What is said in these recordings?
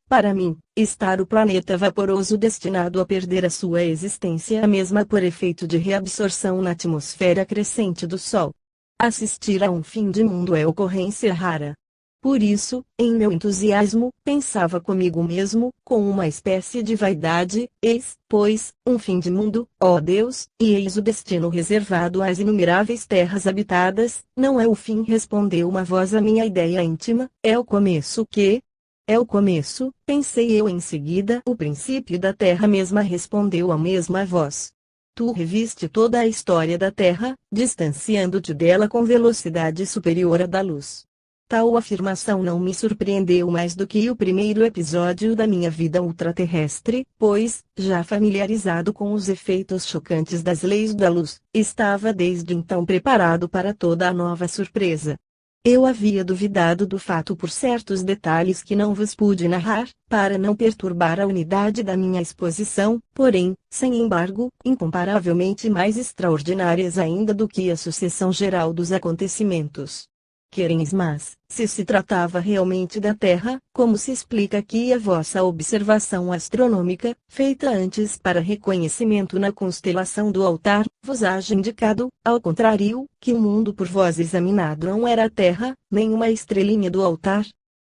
Para mim, estar o planeta vaporoso destinado a perder a sua existência mesma por efeito de reabsorção na atmosfera crescente do Sol. Assistir a um fim de mundo é ocorrência rara. Por isso, em meu entusiasmo, pensava comigo mesmo, com uma espécie de vaidade, eis, pois, um fim de mundo, ó Deus, e eis o destino reservado às inumeráveis terras habitadas, não é o fim, respondeu uma voz à minha ideia íntima, é o começo que? É o começo, pensei eu em seguida. O princípio da terra mesma, respondeu a mesma voz. Tu reviste toda a história da terra, distanciando-te dela com velocidade superior à da luz. Tal afirmação não me surpreendeu mais do que o primeiro episódio da minha vida ultraterrestre, pois, já familiarizado com os efeitos chocantes das leis da luz, estava desde então preparado para toda a nova surpresa. Eu havia duvidado do fato por certos detalhes que não vos pude narrar, para não perturbar a unidade da minha exposição, porém, sem embargo, incomparavelmente mais extraordinárias ainda do que a sucessão geral dos acontecimentos. Quereis, mas, se tratava realmente da Terra, como se explica aqui a vossa observação astronômica, feita antes para reconhecimento na constelação do altar, vos haja indicado, ao contrário, que o mundo por vós examinado não era a Terra, nem uma estrelinha do altar?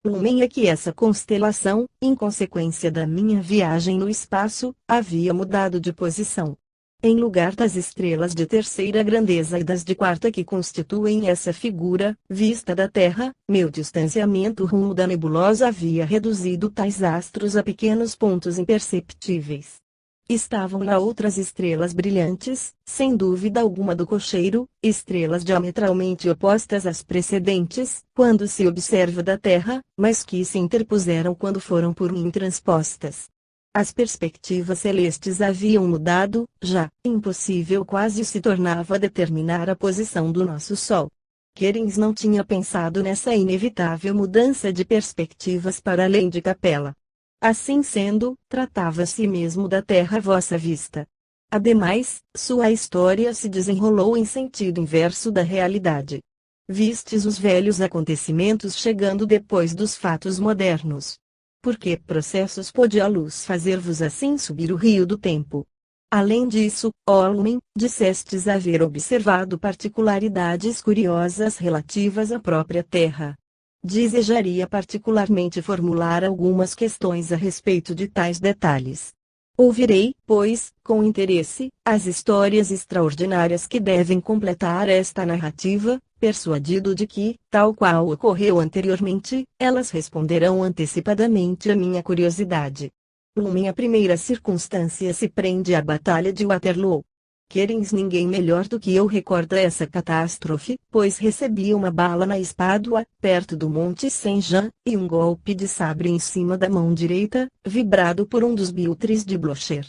Lumen é que essa constelação, em consequência da minha viagem no espaço, havia mudado de posição. Em lugar das estrelas de terceira grandeza e das de quarta que constituem essa figura, vista da Terra, meu distanciamento rumo da nebulosa havia reduzido tais astros a pequenos pontos imperceptíveis. Estavam lá outras estrelas brilhantes, sem dúvida alguma do cocheiro, estrelas diametralmente opostas às precedentes, quando se observa da Terra, mas que se interpuseram quando foram por mim transpostas. As perspectivas celestes haviam mudado, já, impossível quase se tornava determinar a posição do nosso Sol. Querens não tinha pensado nessa inevitável mudança de perspectivas para além de Capela. Assim sendo, tratava-se mesmo da Terra à vossa vista. Ademais, sua história se desenrolou em sentido inverso da realidade. Vistes os velhos acontecimentos chegando depois dos fatos modernos. Por que processos pôde a luz fazer-vos assim subir o rio do tempo? Além disso, ó Lumen, dissestes haver observado particularidades curiosas relativas à própria Terra. Desejaria particularmente formular algumas questões a respeito de tais detalhes. Ouvirei, pois, com interesse, as histórias extraordinárias que devem completar esta narrativa, persuadido de que, tal qual ocorreu anteriormente, elas responderão antecipadamente à minha curiosidade. Lumen, a primeira circunstância se prende à Batalha de Waterloo. Querens ninguém melhor do que eu recorda essa catástrofe, pois recebi uma bala na espádua, perto do Monte Saint-Jean, e um golpe de sabre em cima da mão direita, vibrado por um dos biltres de Blocher.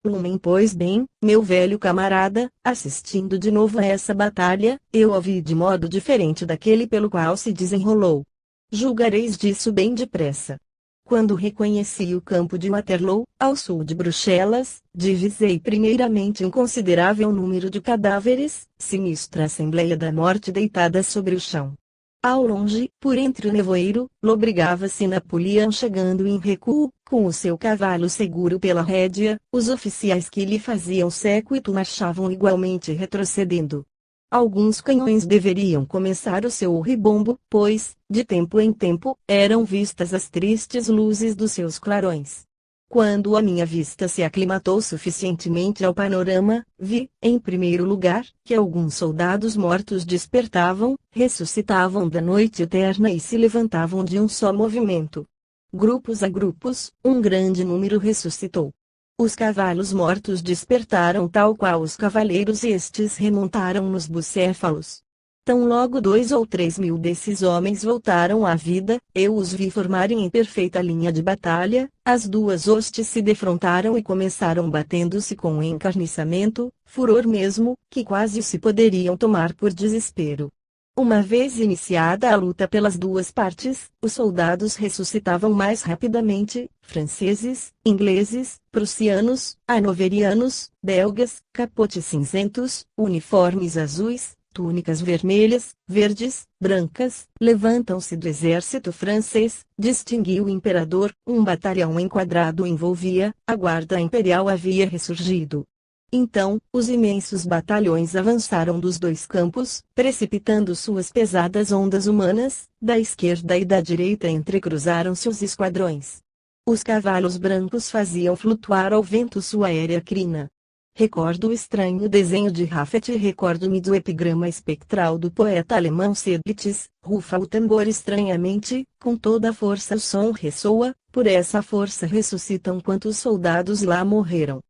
Lumen, pois bem, meu velho camarada, assistindo de novo a essa batalha, eu a vi de modo diferente daquele pelo qual se desenrolou. Julgareis disso bem depressa. Quando reconheci o campo de Waterloo, ao sul de Bruxelas, divisei primeiramente um considerável número de cadáveres, sinistra assembleia da morte deitada sobre o chão. Ao longe, por entre o nevoeiro, lobrigava-se Napoleão chegando em recuo, com o seu cavalo seguro pela rédea, os oficiais que lhe faziam séquito marchavam igualmente retrocedendo. Alguns canhões deveriam começar o seu ribombo, pois, de tempo em tempo, eram vistas as tristes luzes dos seus clarões. Quando a minha vista se aclimatou suficientemente ao panorama, vi, em primeiro lugar, que alguns soldados mortos despertavam, ressuscitavam da noite eterna e se levantavam de um só movimento. Grupos a grupos, um grande número ressuscitou. Os cavalos mortos despertaram tal qual os cavaleiros e estes remontaram nos bucéfalos. Tão logo 2 ou 3 mil desses homens voltaram à vida, eu os vi formarem em perfeita linha de batalha, as duas hostes se defrontaram e começaram batendo-se com encarniçamento, furor mesmo, que quase se poderiam tomar por desespero. Uma vez iniciada a luta pelas duas partes, os soldados ressuscitavam mais rapidamente, franceses, ingleses, prussianos, hanoverianos, belgas, capotes cinzentos, uniformes azuis, túnicas vermelhas, verdes, brancas, levantam-se do exército francês, distinguiu o imperador, um batalhão enquadrado envolvia, a guarda imperial havia ressurgido. Então, os imensos batalhões avançaram dos dois campos, precipitando suas pesadas ondas humanas, da esquerda e da direita entrecruzaram-se os esquadrões. Os cavalos brancos faziam flutuar ao vento sua aérea crina. Recordo o estranho desenho de Raffet e recordo-me do epigrama espectral do poeta alemão Stieglitz, rufa o tambor estranhamente, com toda a força o som ressoa, por essa força ressuscitam quantos soldados lá morreram.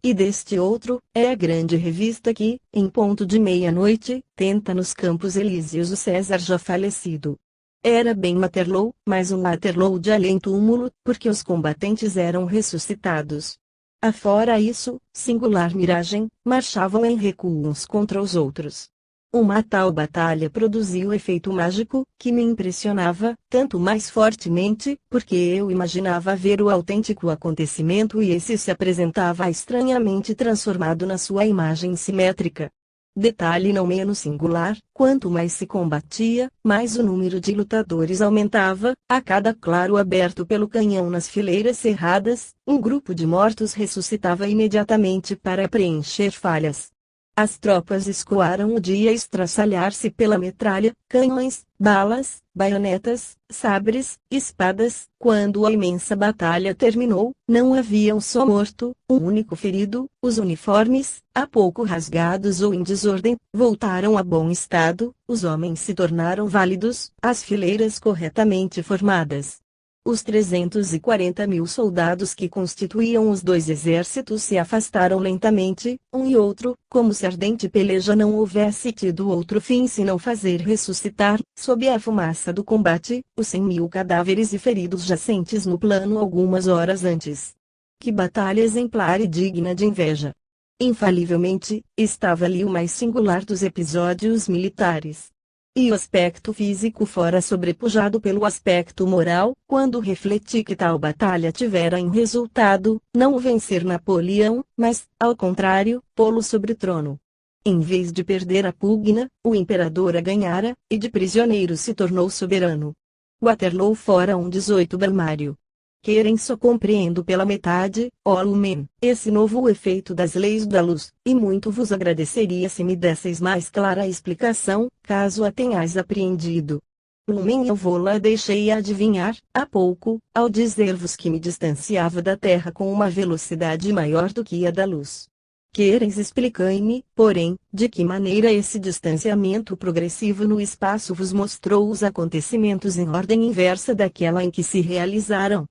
E deste outro, é a grande revista que, em ponto de meia-noite, tenta nos Campos Elíseos o César já falecido. Era bem Waterloo, mas um Waterloo de além-túmulo, porque os combatentes eram ressuscitados. Afora isso, singular miragem, marchavam em recuo uns contra os outros. Uma tal batalha produziu efeito mágico, que me impressionava, tanto mais fortemente, porque eu imaginava ver o autêntico acontecimento e esse se apresentava estranhamente transformado na sua imagem simétrica. Detalhe não menos singular, quanto mais se combatia, mais o número de lutadores aumentava, a cada claro aberto pelo canhão nas fileiras cerradas, um grupo de mortos ressuscitava imediatamente para preencher falhas. As tropas escoaram o dia estraçalhar-se pela metralha, canhões, balas, baionetas, sabres, espadas. Quando a imensa batalha terminou, não havia um só morto, um único ferido. Os uniformes, há pouco rasgados ou em desordem, voltaram a bom estado, os homens se tornaram válidos, as fileiras corretamente formadas. Os 340.000 soldados que constituíam os dois exércitos se afastaram lentamente, um e outro, como se a ardente peleja não houvesse tido outro fim senão fazer ressuscitar, sob a fumaça do combate, os 100.000 cadáveres e feridos jacentes no plano algumas horas antes. Que batalha exemplar e digna de inveja! Infalivelmente, estava ali o mais singular dos episódios militares. E o aspecto físico fora sobrepujado pelo aspecto moral, quando refleti que tal batalha tivera em resultado, não o vencer Napoleão, mas, ao contrário, pô-lo sobre o trono. Em vez de perder a pugna, o imperador a ganhara, e de prisioneiro se tornou soberano. Waterloo fora um 18 Brumário. Querem só compreendo pela metade, ó Lumen, esse novo efeito das leis da luz, e muito vos agradeceria se me desseis mais clara explicação, caso a tenhais apreendido. Lumen, eu vou-la deixei adivinhar, há pouco, ao dizer-vos que me distanciava da Terra com uma velocidade maior do que a da luz. Quereis explicar-me, porém, de que maneira esse distanciamento progressivo no espaço vos mostrou os acontecimentos em ordem inversa daquela em que se realizaram.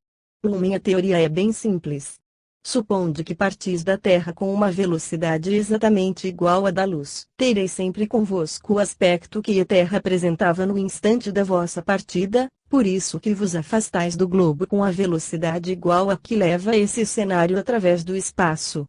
Minha teoria é bem simples. Supondo que partis da Terra com uma velocidade exatamente igual à da luz, tereis sempre convosco o aspecto que a Terra apresentava no instante da vossa partida, por isso que vos afastais do globo com a velocidade igual a que leva esse cenário através do espaço.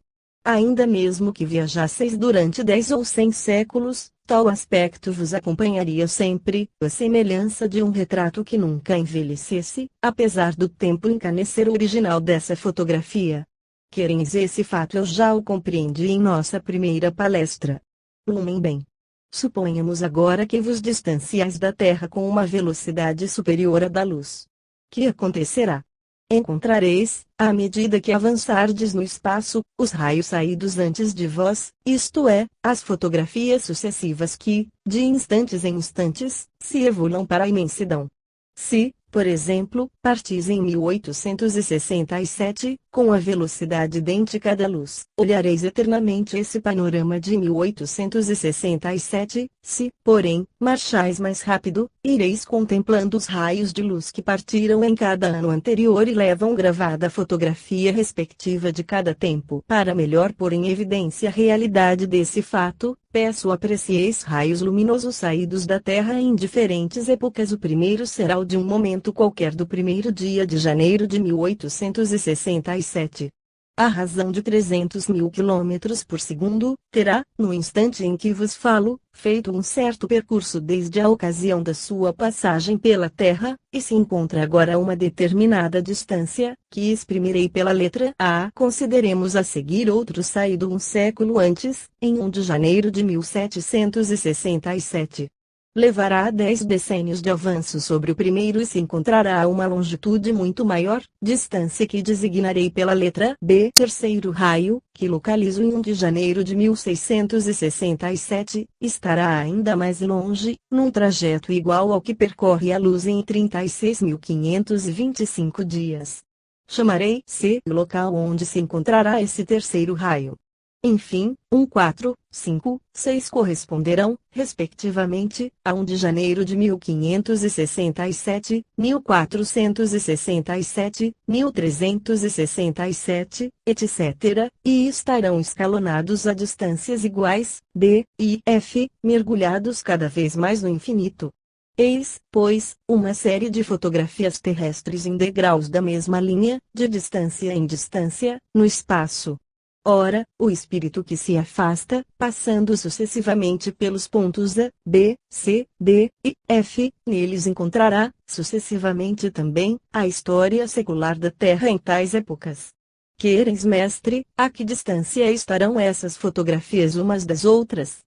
Ainda mesmo que viajasseis durante 10 ou 100 séculos, tal aspecto vos acompanharia sempre, a semelhança de um retrato que nunca envelhecesse, apesar do tempo encanecer o original dessa fotografia. Quereis esse fato eu já o compreendi em nossa primeira palestra. Lumem bem. Suponhamos agora que vos distanciais da Terra com uma velocidade superior à da luz. Que acontecerá? Encontrareis, à medida que avançardes no espaço, os raios saídos antes de vós, isto é, as fotografias sucessivas que, de instantes em instantes, se evoluam para a imensidão. Se, por exemplo, partis em 1867, com a velocidade idêntica à da luz, olhareis eternamente esse panorama de 1867, se, porém, marchais mais rápido, ireis contemplando os raios de luz que partiram em cada ano anterior e levam gravada a fotografia respectiva de cada tempo. Para melhor pôr em evidência a realidade desse fato, peço aprecieis raios luminosos saídos da Terra em diferentes épocas. O primeiro será o de um momento qualquer do primeiro dia de janeiro de 1867. a razão de 300.000 km por segundo, terá, no instante em que vos falo, feito um certo percurso desde a ocasião da sua passagem pela Terra, e se encontra agora a uma determinada distância, que exprimirei pela letra A. Consideremos a seguir outro saído um século antes, em 1 de janeiro de 1767. Levará 10 decênios de avanço sobre o primeiro e se encontrará a uma longitude muito maior, distância que designarei pela letra B. Terceiro raio, que localizo em 1 de janeiro de 1667, estará ainda mais longe, num trajeto igual ao que percorre a luz em 36.525 dias. Chamarei C o local onde se encontrará esse terceiro raio. Enfim, 1, 4, 5, 6 corresponderão, respectivamente, a 1 de janeiro de 1567, 1467, 1367, etc., e estarão escalonados a distâncias iguais, D, e F, mergulhados cada vez mais no infinito. Eis, pois, uma série de fotografias terrestres em degraus da mesma linha, de distância em distância, no espaço. Ora, o espírito que se afasta, passando sucessivamente pelos pontos A, B, C, D e F, neles encontrará, sucessivamente também, a história secular da Terra em tais épocas. Quereis, mestre, a que distância estarão essas fotografias umas das outras?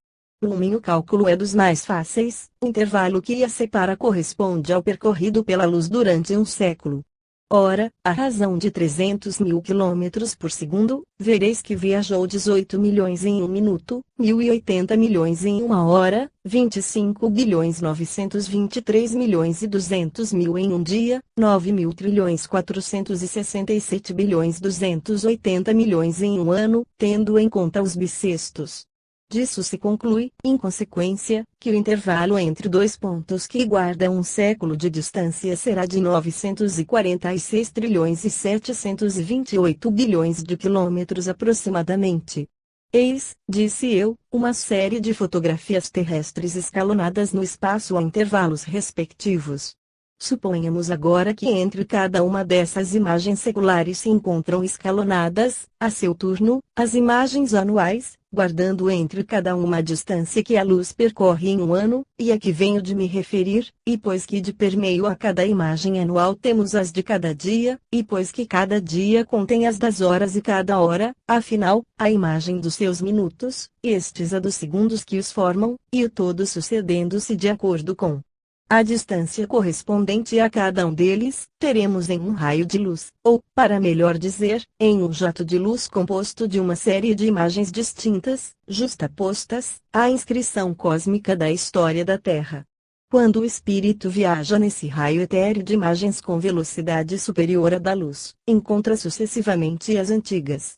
O meu cálculo é dos mais fáceis, o intervalo que as separa corresponde ao percorrido pela luz durante um século. Ora, a razão de 300.000 km por segundo, vereis que viajou 18 milhões em 1 minuto, 1080 milhões em 1 hora, 25 bilhões 923 milhões e 200 mil em um dia, 9.000 trilhões 467 bilhões 280 milhões em um ano, tendo em conta os bissextos. Disso se conclui, em consequência, que o intervalo entre dois pontos que guardam um século de distância será de 946 trilhões e 728 bilhões de quilômetros aproximadamente. Eis, disse eu, uma série de fotografias terrestres escalonadas no espaço a intervalos respectivos. Suponhamos agora que entre cada uma dessas imagens seculares se encontram escalonadas, a seu turno, as imagens anuais, guardando entre cada uma a distância que a luz percorre em um ano, e a que venho de me referir, e pois que de permeio a cada imagem anual temos as de cada dia, e pois que cada dia contém as das horas e cada hora, afinal, a imagem dos seus minutos, estes a dos segundos que os formam, e o todo sucedendo-se de acordo com a distância correspondente a cada um deles, teremos em um raio de luz, ou, para melhor dizer, em um jato de luz composto de uma série de imagens distintas, justapostas, a inscrição cósmica da história da Terra. Quando o espírito viaja nesse raio etéreo de imagens com velocidade superior à da luz, encontra sucessivamente as antigas.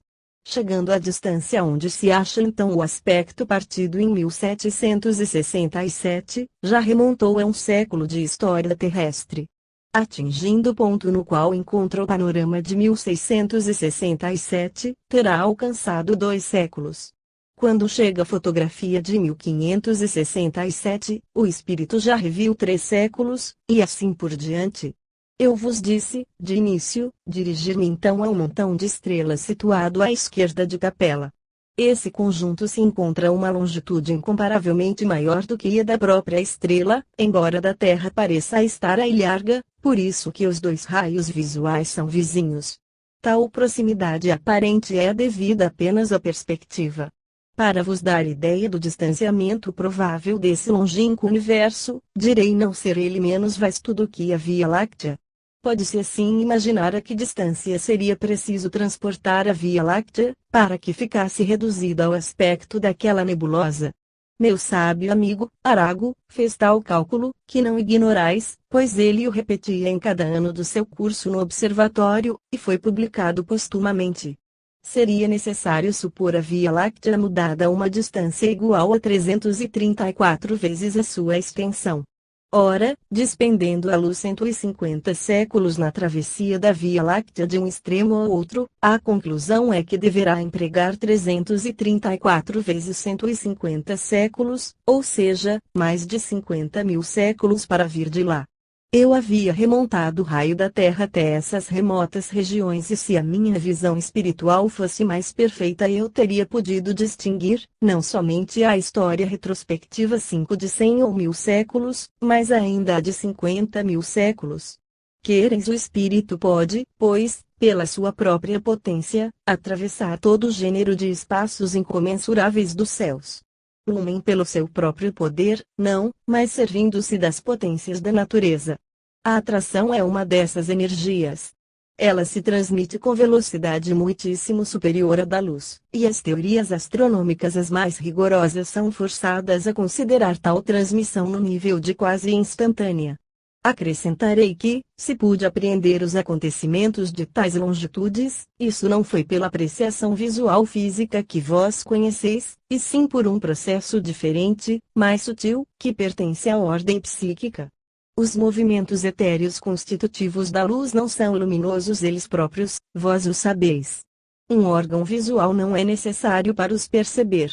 Chegando à distância onde se acha então o aspecto partido em 1767, já remontou a um século de história terrestre. Atingindo o ponto no qual encontra o panorama de 1667, terá alcançado 2 séculos. Quando chega a fotografia de 1567, o espírito já reviu 3 séculos, e assim por diante. Eu vos disse, de início, dirigir-me então a um montão de estrelas situado à esquerda de Capela. Esse conjunto se encontra a uma longitude incomparavelmente maior do que a da própria estrela, embora da Terra pareça estar a ilharga, por isso que os 2 raios visuais são vizinhos. Tal proximidade aparente é devida apenas à perspectiva. Para vos dar ideia do distanciamento provável desse longínquo universo, direi não ser ele menos vasto do que a Via Láctea. Pode-se assim imaginar a que distância seria preciso transportar a Via Láctea, para que ficasse reduzida ao aspecto daquela nebulosa. Meu sábio amigo, Arago, fez tal cálculo, que não ignorais, pois ele o repetia em cada ano do seu curso no observatório, e foi publicado postumamente. Seria necessário supor a Via Láctea mudada a uma distância igual a 334 vezes a sua extensão. Ora, despendendo a luz 150 séculos na travessia da Via Láctea de um extremo ao outro, a conclusão é que deverá empregar 334 vezes 150 séculos, ou seja, mais de 50.000 séculos para vir de lá. Eu havia remontado o raio da Terra até essas remotas regiões, e se a minha visão espiritual fosse mais perfeita, eu teria podido distinguir, não somente a história retrospectiva 5 de 100 ou 1000 séculos, mas ainda a de 50.000 séculos. Quereis, o espírito pode, pois, pela sua própria potência, atravessar todo gênero de espaços incomensuráveis dos céus. Lumen pelo seu próprio poder, não, mas servindo-se das potências da natureza. A atração é uma dessas energias. Ela se transmite com velocidade muitíssimo superior à da luz, e as teorias astronômicas as mais rigorosas são forçadas a considerar tal transmissão no nível de quase instantânea. Acrescentarei que, se pude apreender os acontecimentos de tais longitudes, isso não foi pela apreciação visual física que vós conheceis, e sim por um processo diferente, mais sutil, que pertence à ordem psíquica. Os movimentos etéreos constitutivos da luz não são luminosos eles próprios, vós o sabeis. Um órgão visual não é necessário para os perceber.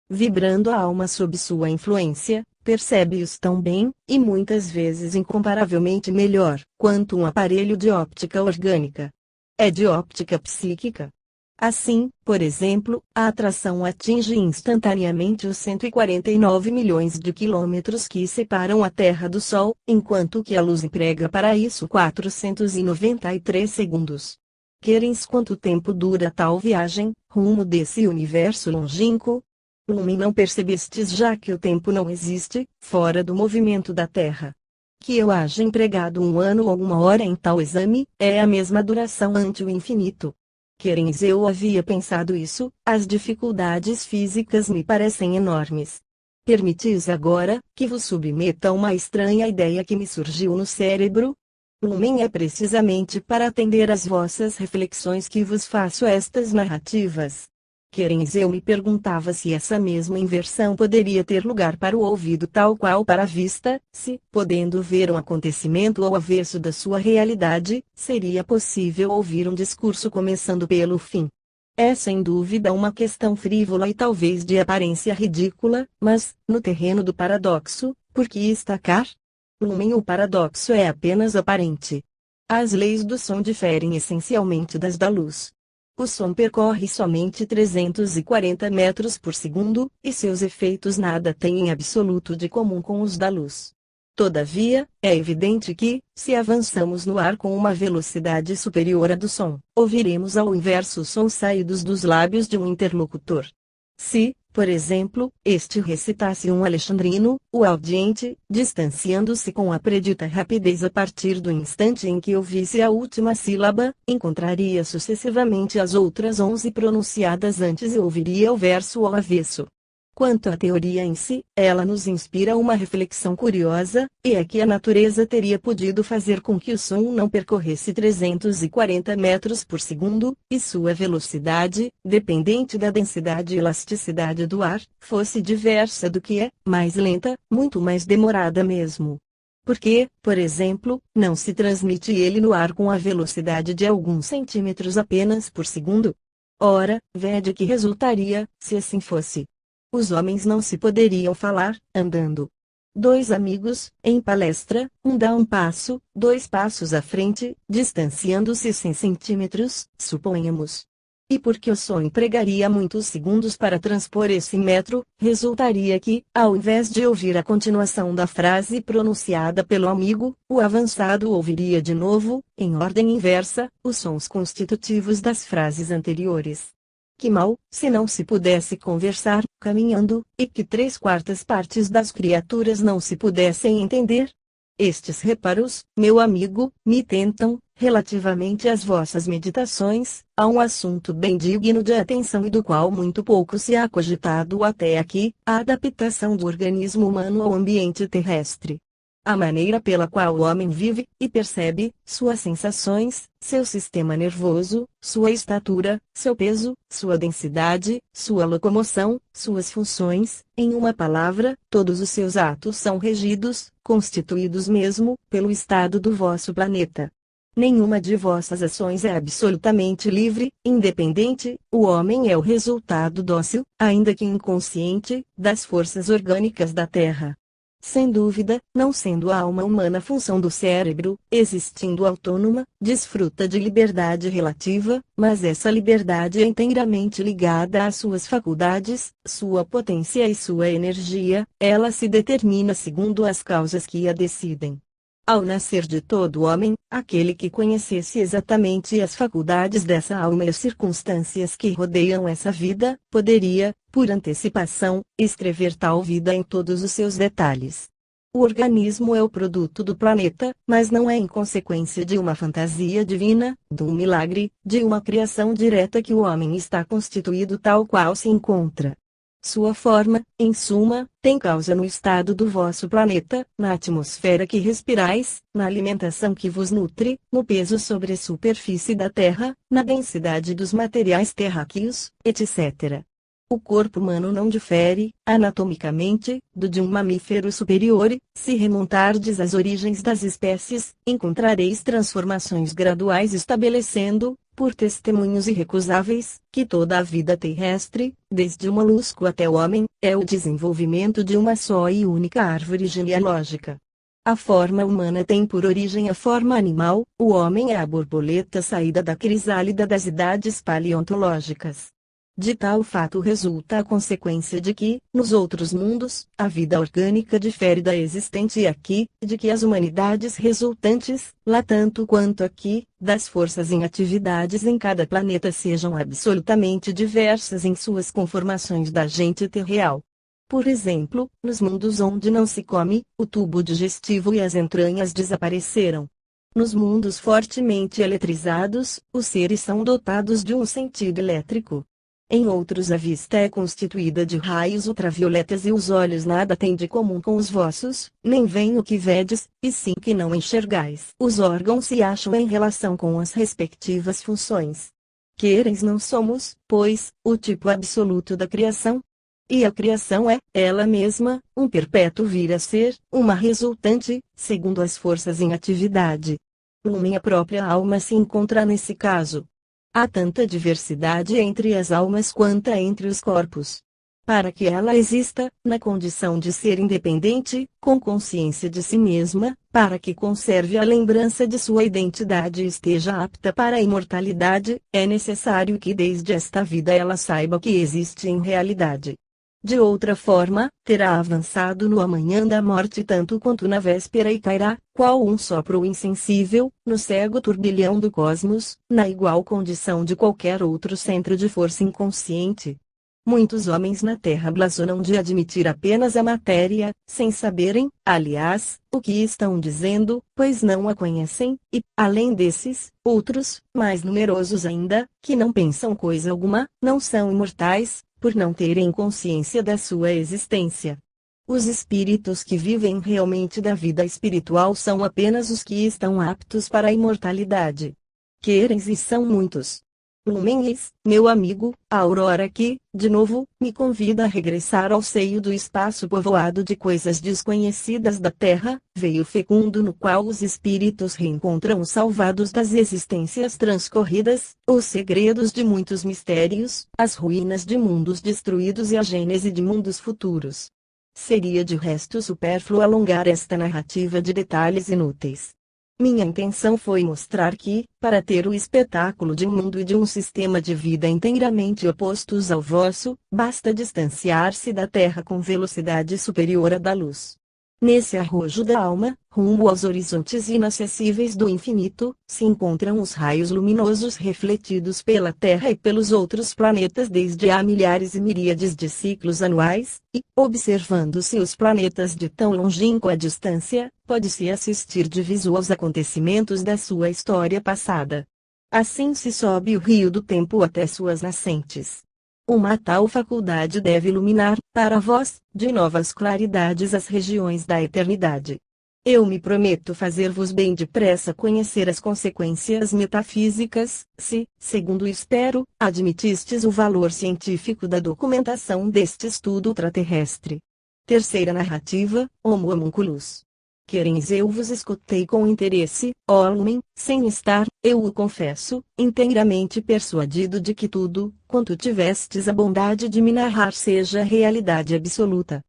Vibrando a alma sob sua influência, percebe-os tão bem, e muitas vezes incomparavelmente melhor, quanto um aparelho de óptica orgânica. É de óptica psíquica. Assim, por exemplo, a atração atinge instantaneamente os 149 milhões de quilômetros que separam a Terra do Sol, enquanto que a luz emprega para isso 493 segundos. Quereis quanto tempo dura tal viagem, rumo desse universo longínquo? Lumen, não percebestes já que o tempo não existe, fora do movimento da Terra? Que eu haja empregado 1 ano ou 1 hora em tal exame, é a mesma duração ante o infinito. Quereis, eu havia pensado isso, as dificuldades físicas me parecem enormes. Permitis agora, que vos submeta uma estranha ideia que me surgiu no cérebro? Lumen, é precisamente para atender às vossas reflexões que vos faço estas narrativas. Quereis, eu me perguntava se essa mesma inversão poderia ter lugar para o ouvido tal qual para a vista, se, podendo ver um acontecimento ao avesso da sua realidade, seria possível ouvir um discurso começando pelo fim. É sem dúvida uma questão frívola e talvez de aparência ridícula, mas, no terreno do paradoxo, por que estacar? Lumen, o paradoxo é apenas aparente. As leis do som diferem essencialmente das da luz. O som percorre somente 340 metros por segundo, e seus efeitos nada têm em absoluto de comum com os da luz. Todavia, é evidente que, se avançamos no ar com uma velocidade superior à do som, ouviremos ao inverso sons saídos dos lábios de um interlocutor. Se, por exemplo, este recitasse um alexandrino, o audiente, distanciando-se com a predita rapidez a partir do instante em que ouvisse a última sílaba, encontraria sucessivamente as outras 11 pronunciadas antes e ouviria o verso ao avesso. Quanto à teoria em si, ela nos inspira uma reflexão curiosa, e é que a natureza teria podido fazer com que o som não percorresse 340 metros por segundo, e sua velocidade, dependente da densidade e elasticidade do ar, fosse diversa do que é, mais lenta, muito mais demorada mesmo. Porque, por exemplo, não se transmite ele no ar com a velocidade de alguns centímetros apenas por segundo? Ora, vede que resultaria, se assim fosse. Os homens não se poderiam falar, andando. 2 amigos, em palestra, um dá um passo, 2 passos à frente, distanciando-se 100 centímetros, suponhamos. E porque o som empregaria muitos segundos para transpor esse metro, resultaria que, ao invés de ouvir a continuação da frase pronunciada pelo amigo, o avançado ouviria de novo, em ordem inversa, os sons constitutivos das frases anteriores. Que mal, se não se pudesse conversar, caminhando, e que 3/4 partes das criaturas não se pudessem entender? Estes reparos, meu amigo, me tentam, relativamente às vossas meditações, a um assunto bem digno de atenção e do qual muito pouco se há cogitado até aqui, a adaptação do organismo humano ao ambiente terrestre. A maneira pela qual o homem vive, e percebe, suas sensações, seu sistema nervoso, sua estatura, seu peso, sua densidade, sua locomoção, suas funções, em uma palavra, todos os seus atos são regidos, constituídos mesmo, pelo estado do vosso planeta. Nenhuma de vossas ações é absolutamente livre, independente, o homem é o resultado dócil, ainda que inconsciente, das forças orgânicas da Terra. Sem dúvida, não sendo a alma humana função do cérebro, existindo autônoma, desfruta de liberdade relativa, mas essa liberdade é inteiramente ligada às suas faculdades, sua potência e sua energia, ela se determina segundo as causas que a decidem. Ao nascer de todo homem, aquele que conhecesse exatamente as faculdades dessa alma e as circunstâncias que rodeiam essa vida, poderia, por antecipação, escrever tal vida em todos os seus detalhes. O organismo é o produto do planeta, mas não é em consequência de uma fantasia divina, de um milagre, de uma criação direta que o homem está constituído tal qual se encontra. Sua forma, em suma, tem causa no estado do vosso planeta, na atmosfera que respirais, na alimentação que vos nutre, no peso sobre a superfície da Terra, na densidade dos materiais terráqueos, etc. O corpo humano não difere, anatomicamente, do de um mamífero superior, se remontardes às origens das espécies, encontrareis transformações graduais estabelecendo, por testemunhos irrecusáveis, que toda a vida terrestre, desde o molusco até o homem, é o desenvolvimento de uma só e única árvore genealógica. A forma humana tem por origem a forma animal, o homem é a borboleta saída da crisálida das idades paleontológicas. De tal fato resulta a consequência de que, nos outros mundos, a vida orgânica difere da existente aqui, de que as humanidades resultantes, lá tanto quanto aqui, das forças em atividades em cada planeta sejam absolutamente diversas em suas conformações da gente terreal. Por exemplo, nos mundos onde não se come, o tubo digestivo e as entranhas desapareceram. Nos mundos fortemente eletrizados, os seres são dotados de um sentido elétrico. Em outros a vista é constituída de raios ultravioletas e os olhos nada têm de comum com os vossos, nem veem o que vedes, e sim que não enxergais. Os órgãos se acham em relação com as respectivas funções. Quereis não somos, pois, o tipo absoluto da criação? E a criação é, ela mesma, um perpétuo vir a ser, uma resultante, segundo as forças em atividade. Minha própria alma se encontra nesse caso. Há tanta diversidade entre as almas quanto entre os corpos. Para que ela exista, na condição de ser independente, com consciência de si mesma, para que conserve a lembrança de sua identidade e esteja apta para a imortalidade, é necessário que desde esta vida ela saiba que existe em realidade. De outra forma, terá avançado no amanhã da morte tanto quanto na véspera e cairá, qual um sopro insensível, no cego turbilhão do cosmos, na igual condição de qualquer outro centro de força inconsciente. Muitos homens na Terra blasonam de admitir apenas a matéria, sem saberem, aliás, o que estão dizendo, pois não a conhecem, e, além desses, outros, mais numerosos ainda, que não pensam coisa alguma, não são imortais, por não terem consciência da sua existência. Os espíritos que vivem realmente da vida espiritual são apenas os que estão aptos para a imortalidade. Quereis e são muitos. Lumens, meu amigo, a aurora que, de novo, me convida a regressar ao seio do espaço povoado de coisas desconhecidas da Terra, veio fecundo no qual os espíritos reencontram os salvados das existências transcorridas, os segredos de muitos mistérios, as ruínas de mundos destruídos e a gênese de mundos futuros. Seria de resto supérfluo alongar esta narrativa de detalhes inúteis. Minha intenção foi mostrar que, para ter o espetáculo de um mundo e de um sistema de vida inteiramente opostos ao vosso, basta distanciar-se da Terra com velocidade superior à da luz. Nesse arrojo da alma, rumo aos horizontes inacessíveis do infinito, se encontram os raios luminosos refletidos pela Terra e pelos outros planetas desde há milhares e miríades de ciclos anuais, e, observando-se os planetas de tão longínqua distância, pode-se assistir de visu aos acontecimentos da sua história passada. Assim se sobe o rio do tempo até suas nascentes. Uma tal faculdade deve iluminar, para vós, de novas claridades as regiões da eternidade. Eu me prometo fazer-vos bem depressa conhecer as consequências metafísicas, se, segundo espero, admitistes o valor científico da documentação deste estudo ultraterrestre. Terceira narrativa, Homo Homunculus. Querens eu vos escutei com interesse, ó Lumen, sem estar, eu o confesso, inteiramente persuadido de que tudo, quanto tivestes a bondade de me narrar seja realidade absoluta.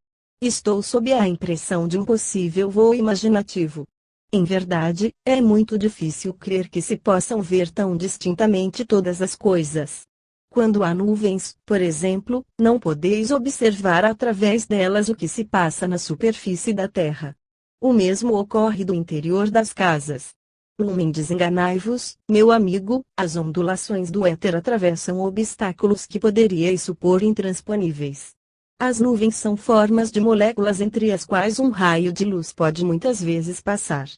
Estou sob a impressão de um possível voo imaginativo. Em verdade, é muito difícil crer que se possam ver tão distintamente todas as coisas. Quando há nuvens, por exemplo, não podeis observar através delas o que se passa na superfície da terra. O mesmo ocorre do interior das casas. Lumen, desenganai-vos, meu amigo, as ondulações do éter atravessam obstáculos que poderíeis supor intransponíveis. As nuvens são formas de moléculas entre as quais um raio de luz pode muitas vezes passar.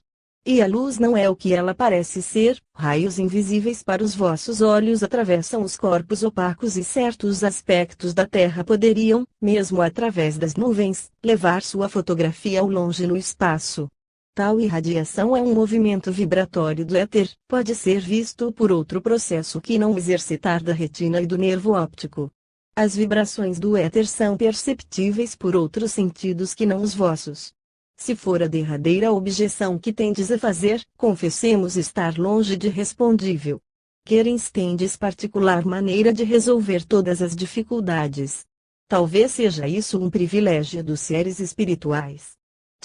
E a luz não é o que ela parece ser, raios invisíveis para os vossos olhos atravessam os corpos opacos e certos aspectos da Terra poderiam, mesmo através das nuvens, levar sua fotografia ao longe no espaço. Tal irradiação é um movimento vibratório do éter, pode ser visto por outro processo que não exercitar da retina e do nervo óptico. As vibrações do éter são perceptíveis por outros sentidos que não os vossos. Se for a derradeira objeção que tendes a fazer, confessemos estar longe de respondível. Querens tendes particular maneira de resolver todas as dificuldades. Talvez seja isso um privilégio dos seres espirituais.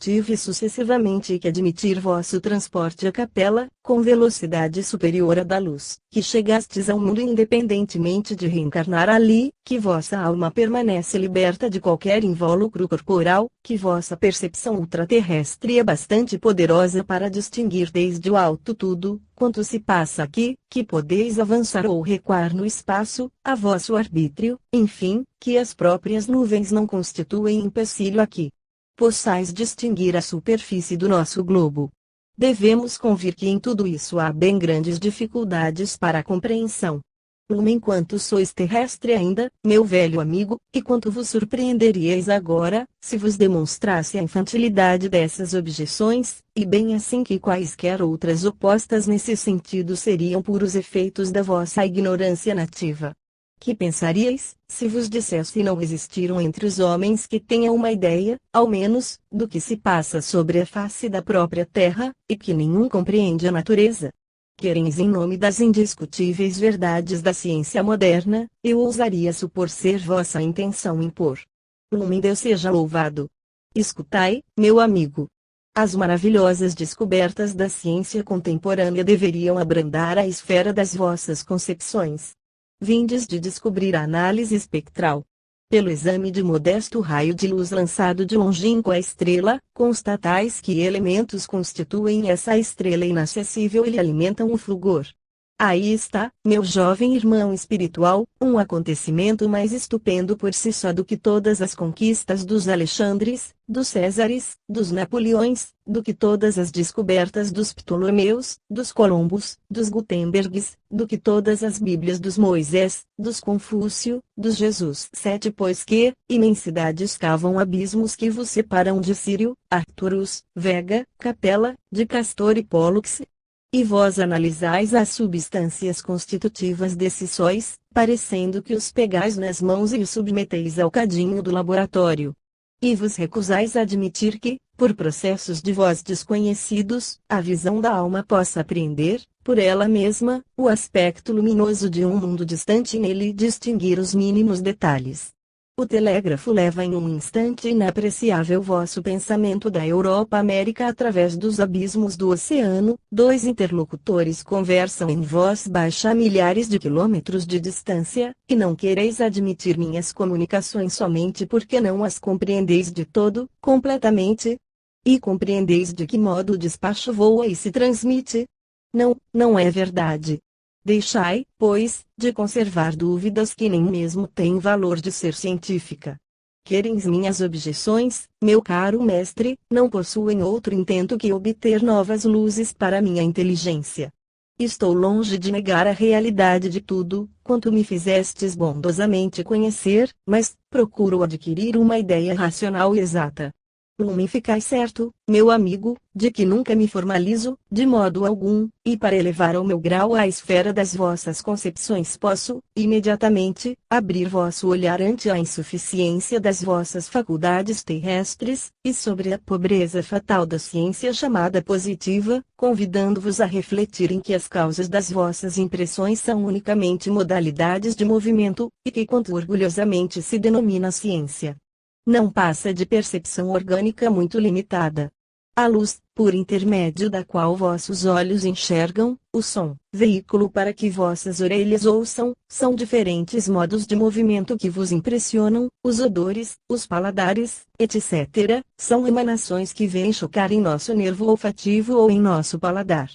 Tive sucessivamente que admitir vosso transporte à capela, com velocidade superior à da luz, que chegastes ao mundo independentemente de reencarnar ali, que vossa alma permanece liberta de qualquer invólucro corporal, que vossa percepção ultraterrestre é bastante poderosa para distinguir desde o alto tudo, quanto se passa aqui, que podeis avançar ou recuar no espaço, a vosso arbítrio, enfim, que as próprias nuvens não constituem empecilho aqui. Possais distinguir a superfície do nosso globo. Devemos convir que em tudo isso há bem grandes dificuldades para a compreensão. Enquanto sois terrestre ainda, meu velho amigo, e quanto vos surpreenderíeis agora, se vos demonstrasse a infantilidade dessas objeções, e bem assim que quaisquer outras opostas nesse sentido seriam puros efeitos da vossa ignorância nativa. Que pensaríeis, se vos dissesse não existiram entre os homens que tenham uma ideia, ao menos, do que se passa sobre a face da própria terra, e que nenhum compreende a natureza? Quereis em nome das indiscutíveis verdades da ciência moderna, eu ousaria supor ser vossa intenção impor. Deus seja louvado. Escutai, meu amigo. As maravilhosas descobertas da ciência contemporânea deveriam abrandar a esfera das vossas concepções. Vindes de descobrir a análise espectral. Pelo exame de modesto raio de luz lançado de longínqua estrela, constatais que elementos constituem essa estrela inacessível e lhe alimentam o fulgor. Aí está, meu jovem irmão espiritual, um acontecimento mais estupendo por si só do que todas as conquistas dos Alexandres, dos Césares, dos Napoleões, do que todas as descobertas dos Ptolomeus, dos Colombos, dos Gutenbergs, do que todas as Bíblias dos Moisés, dos Confúcio, dos Jesus 7, pois que, imensidades cavam abismos que vos separam de Sírio, Arcturus, Vega, Capella, de Castor e Pólux. E vós analisais as substâncias constitutivas desses sóis, parecendo que os pegais nas mãos e os submeteis ao cadinho do laboratório. E vos recusais a admitir que, por processos de vós desconhecidos, a visão da alma possa apreender, por ela mesma, o aspecto luminoso de um mundo distante e nele distinguir os mínimos detalhes. O telégrafo leva em um instante inapreciável vosso pensamento da Europa-América através dos abismos do oceano, dois interlocutores conversam em voz baixa a milhares de quilômetros de distância, e não quereis admitir minhas comunicações somente porque não as compreendeis de todo, completamente? E compreendeis de que modo o despacho voa e se transmite? Não, não é verdade. Deixai, pois, de conservar dúvidas que nem mesmo têm valor de ser científica. Quereis minhas objeções, meu caro mestre, não possuem outro intento que obter novas luzes para minha inteligência. Estou longe de negar a realidade de tudo, quanto me fizestes bondosamente conhecer, mas procuro adquirir uma ideia racional e exata. Ficai certo, meu amigo, de que nunca me formalizo, de modo algum, e para elevar ao meu grau a esfera das vossas concepções posso, imediatamente, abrir vosso olhar ante a insuficiência das vossas faculdades terrestres, e sobre a pobreza fatal da ciência chamada positiva, convidando-vos a refletirem que as causas das vossas impressões são unicamente modalidades de movimento, e que quanto orgulhosamente se denomina ciência. não passa de percepção orgânica muito limitada. A luz, por intermédio da qual vossos olhos enxergam, o som, veículo para que vossas orelhas ouçam, são diferentes modos de movimento que vos impressionam, os odores, os paladares, etc., são emanações que vêm chocar em nosso nervo olfativo ou em nosso paladar.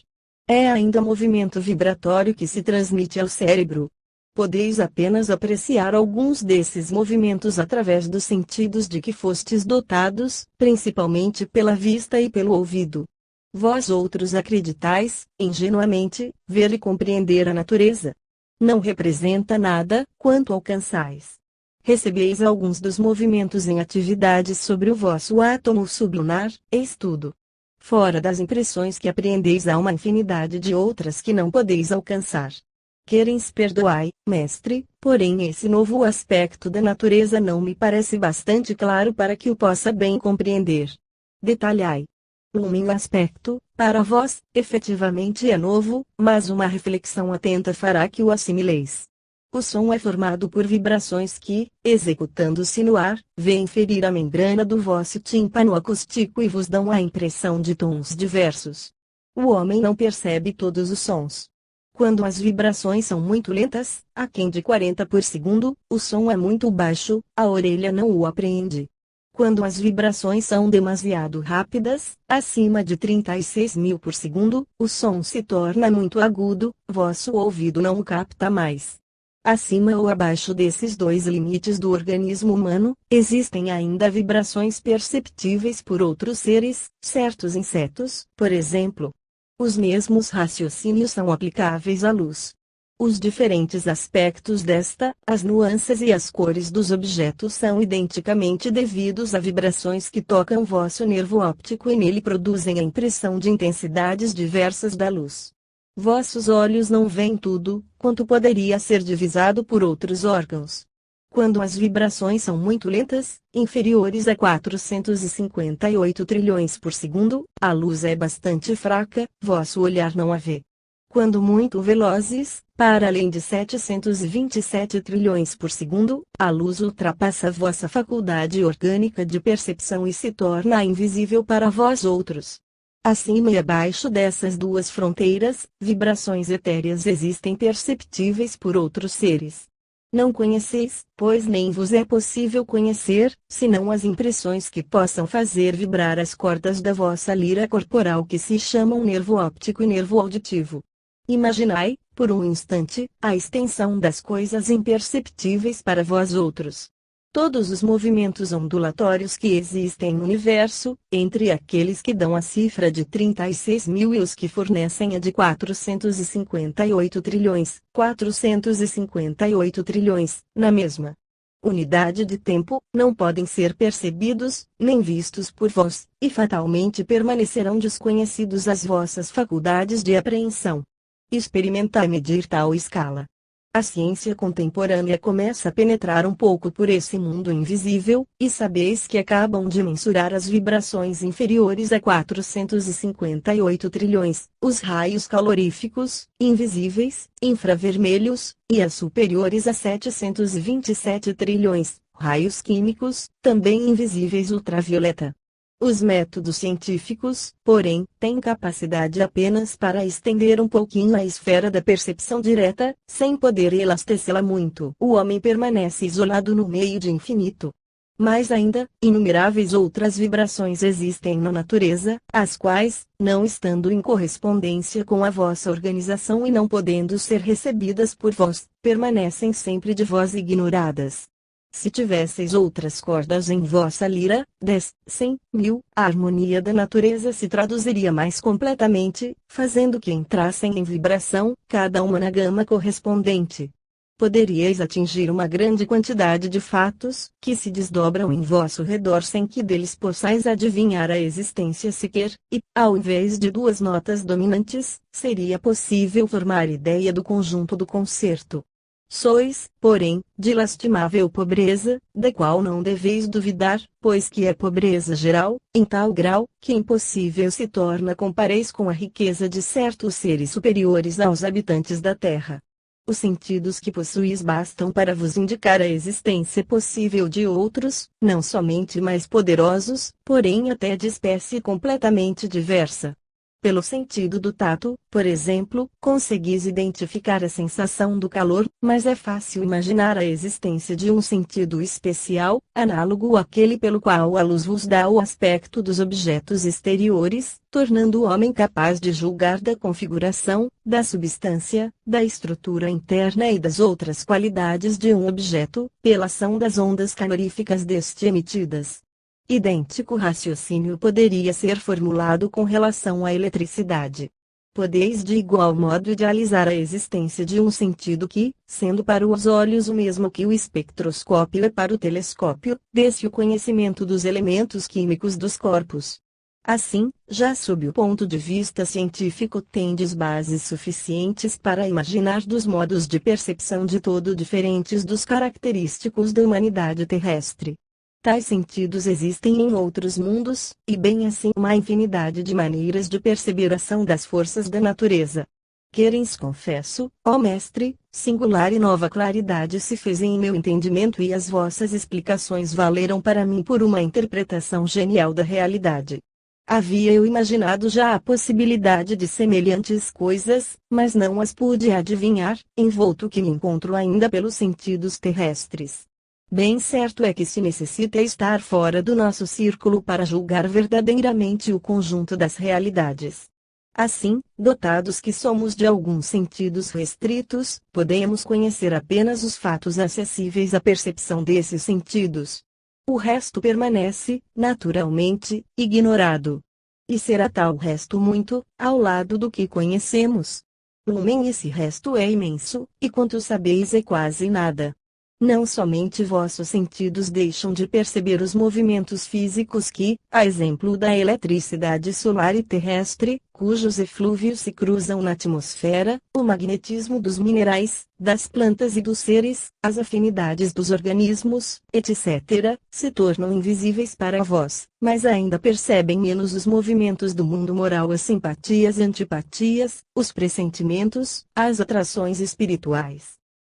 É ainda movimento vibratório que se transmite ao cérebro. Podeis apenas apreciar alguns desses movimentos através dos sentidos de que fostes dotados, principalmente pela vista e pelo ouvido. Vós outros acreditais, ingenuamente, ver e compreender a natureza. Não representa nada, quanto alcançais. Recebeis alguns dos movimentos em atividades sobre o vosso átomo sublunar, eis tudo. Fora das impressões que apreendeis há uma infinidade de outras que não podeis alcançar. Querens perdoai, mestre, porém esse novo aspecto da natureza não me parece bastante claro para que o possa bem compreender. Detalhai. O meu aspecto, para vós, efetivamente é novo, mas uma reflexão atenta fará que o assimileis. O som é formado por vibrações que, executando-se no ar, vêm ferir a membrana do vosso tímpano acústico e vos dão a impressão de tons diversos. O homem não percebe todos os sons. Quando as vibrações são muito lentas, aquém de 40 por segundo, o som é muito baixo, a orelha não o apreende. Quando as vibrações são demasiado rápidas, acima de 36.000 por segundo, o som se torna muito agudo, vosso ouvido não o capta mais. Acima ou abaixo desses dois limites do organismo humano, existem ainda vibrações perceptíveis por outros seres, certos insetos, por exemplo. Os mesmos raciocínios são aplicáveis à luz. Os diferentes aspectos desta, as nuances e as cores dos objetos são identicamente devidos a vibrações que tocam vosso nervo óptico e nele produzem a impressão de intensidades diversas da luz. Vossos olhos não veem tudo, quanto poderia ser divisado por outros órgãos. Quando as vibrações são muito lentas, inferiores a 458 trilhões por segundo, a luz é bastante fraca, vosso olhar não a vê. Quando muito velozes, para além de 727 trilhões por segundo, a luz ultrapassa vossa faculdade orgânica de percepção e se torna invisível para vós outros. Acima e abaixo dessas duas fronteiras, vibrações etéreas existem perceptíveis por outros seres. Não conheceis, pois nem vos é possível conhecer, senão as impressões que possam fazer vibrar as cordas da vossa lira corporal que se chamam nervo óptico e nervo auditivo. Imaginai, por um instante, a extensão das coisas imperceptíveis para vós outros. Todos os movimentos ondulatórios que existem no universo, entre aqueles que dão a cifra de 36.000 e os que fornecem a de 458 trilhões, 458 trilhões, na mesma unidade de tempo, não podem ser percebidos, nem vistos por vós, e fatalmente permanecerão desconhecidos às vossas faculdades de apreensão. Experimentai medir tal escala. A ciência contemporânea começa a penetrar um pouco por esse mundo invisível, e sabeis que acabam de mensurar as vibrações inferiores a 458 trilhões, os raios caloríficos, invisíveis, infravermelhos, e as superiores a 727 trilhões, raios químicos, também invisíveis ultravioleta. Os métodos científicos, porém, têm capacidade apenas para estender um pouquinho a esfera da percepção direta, sem poder elastecê-la muito. O homem permanece isolado no meio de infinito. Mais ainda, inumeráveis outras vibrações existem na natureza, as quais, não estando em correspondência com a vossa organização e não podendo ser recebidas por vós, permanecem sempre de vós ignoradas. Se tivesseis outras cordas em vossa lira, 10, 100, 1000, a harmonia da natureza se traduziria mais completamente, fazendo que entrassem em vibração, cada uma na gama correspondente. Poderíeis atingir uma grande quantidade de fatos, que se desdobram em vosso redor sem que deles possais adivinhar a existência sequer, e, ao invés de duas notas dominantes, seria possível formar ideia do conjunto do concerto. Sois, porém, de lastimável pobreza, da qual não deveis duvidar, pois que é pobreza geral, em tal grau, que impossível se torna compareis com a riqueza de certos seres superiores aos habitantes da terra. Os sentidos que possuis bastam para vos indicar a existência possível de outros, não somente mais poderosos, porém até de espécie completamente diversa. Pelo sentido do tato, por exemplo, conseguis identificar a sensação do calor, mas é fácil imaginar a existência de um sentido especial, análogo àquele pelo qual a luz vos dá o aspecto dos objetos exteriores, tornando o homem capaz de julgar da configuração, da substância, da estrutura interna e das outras qualidades de um objeto, pela ação das ondas caloríficas deste emitidas. Idêntico raciocínio poderia ser formulado com relação à eletricidade. Podeis de igual modo idealizar a existência de um sentido que, sendo para os olhos o mesmo que o espectroscópio é para o telescópio, desse o conhecimento dos elementos químicos dos corpos. Assim, já sob o ponto de vista científico tendes bases suficientes para imaginar dos modos de percepção de todo diferentes dos característicos da humanidade terrestre. Tais sentidos existem em outros mundos, e bem assim uma infinidade de maneiras de perceber a ação das forças da natureza. Querens confesso, ó mestre, singular e nova claridade se fez em meu entendimento e as vossas explicações valeram para mim por uma interpretação genial da realidade. Havia eu imaginado já a possibilidade de semelhantes coisas, mas não as pude adivinhar, envolto que me encontro ainda pelos sentidos terrestres. Bem certo é que se necessita estar fora do nosso círculo para julgar verdadeiramente o conjunto das realidades. Assim, dotados que somos de alguns sentidos restritos, podemos conhecer apenas os fatos acessíveis à percepção desses sentidos. O resto permanece, naturalmente, ignorado. E será tal resto muito, ao lado do que conhecemos. Lumen, esse resto é imenso, e quanto sabeis é quase nada. Não somente vossos sentidos deixam de perceber os movimentos físicos que, a exemplo da eletricidade solar e terrestre, cujos eflúvios se cruzam na atmosfera, o magnetismo dos minerais, das plantas e dos seres, as afinidades dos organismos, etc., se tornam invisíveis para vós, mas ainda percebem menos os movimentos do mundo moral, as simpatias e antipatias, os pressentimentos, as atrações espirituais,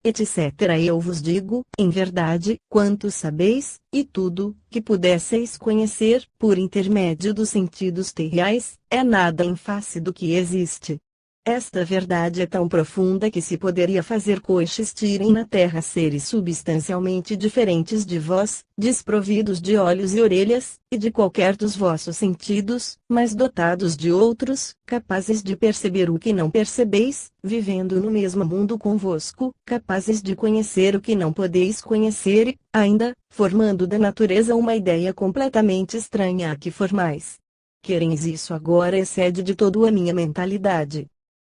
etc. Eu vos digo, em verdade, quanto sabeis, e tudo, que pudesseis conhecer, por intermédio dos sentidos terreais, é nada em face do que existe. Esta verdade é tão profunda que se poderia fazer coexistirem na terra seres substancialmente diferentes de vós, desprovidos de olhos e orelhas, e de qualquer dos vossos sentidos, mas dotados de outros, capazes de perceber o que não percebeis, vivendo no mesmo mundo convosco, capazes de conhecer o que não podeis conhecer e, ainda, formando da natureza uma ideia completamente estranha à que formais. Quereis isso agora excede de todo a minha mentalidade.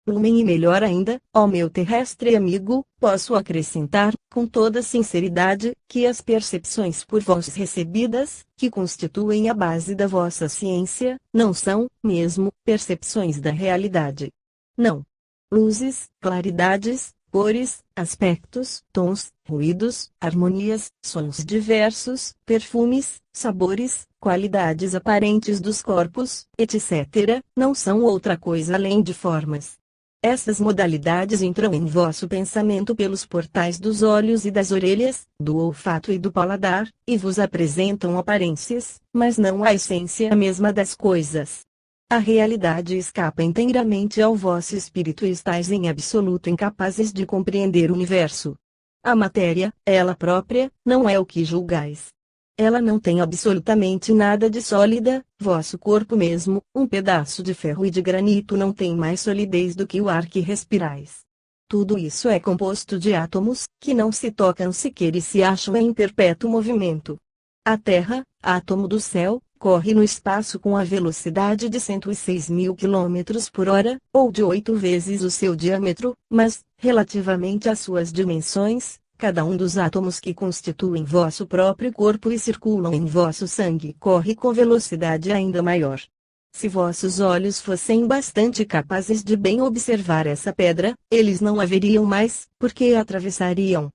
Lumen, e melhor ainda, ó meu terrestre amigo, posso acrescentar, com toda sinceridade, que as percepções por vós recebidas, que constituem a base da vossa ciência, não são, mesmo, percepções da realidade. Não. Luzes, claridades, cores, aspectos, tons, ruídos, harmonias, sons diversos, perfumes, sabores, qualidades aparentes dos corpos, etc., não são outra coisa além de formas. Essas modalidades entram em vosso pensamento pelos portais dos olhos e das orelhas, do olfato e do paladar, e vos apresentam aparências, mas não a essência mesma das coisas. A realidade escapa inteiramente ao vosso espírito e estáis em absoluto incapazes de compreender o universo. A matéria, ela própria, não é o que julgais. Ela não tem absolutamente nada de sólida, vosso corpo mesmo, um pedaço de ferro e de granito não tem mais solidez do que o ar que respirais. Tudo isso é composto de átomos, que não se tocam sequer e se acham em perpétuo movimento. A Terra, átomo do céu, corre no espaço com a velocidade de 106.000 km por hora, ou de 8 vezes o seu diâmetro, mas, relativamente às suas dimensões, cada um dos átomos que constituem vosso próprio corpo e circulam em vosso sangue corre com velocidade ainda maior. Se vossos olhos fossem bastante capazes de bem observar essa pedra, eles não a veriam mais, porque a atravessariam.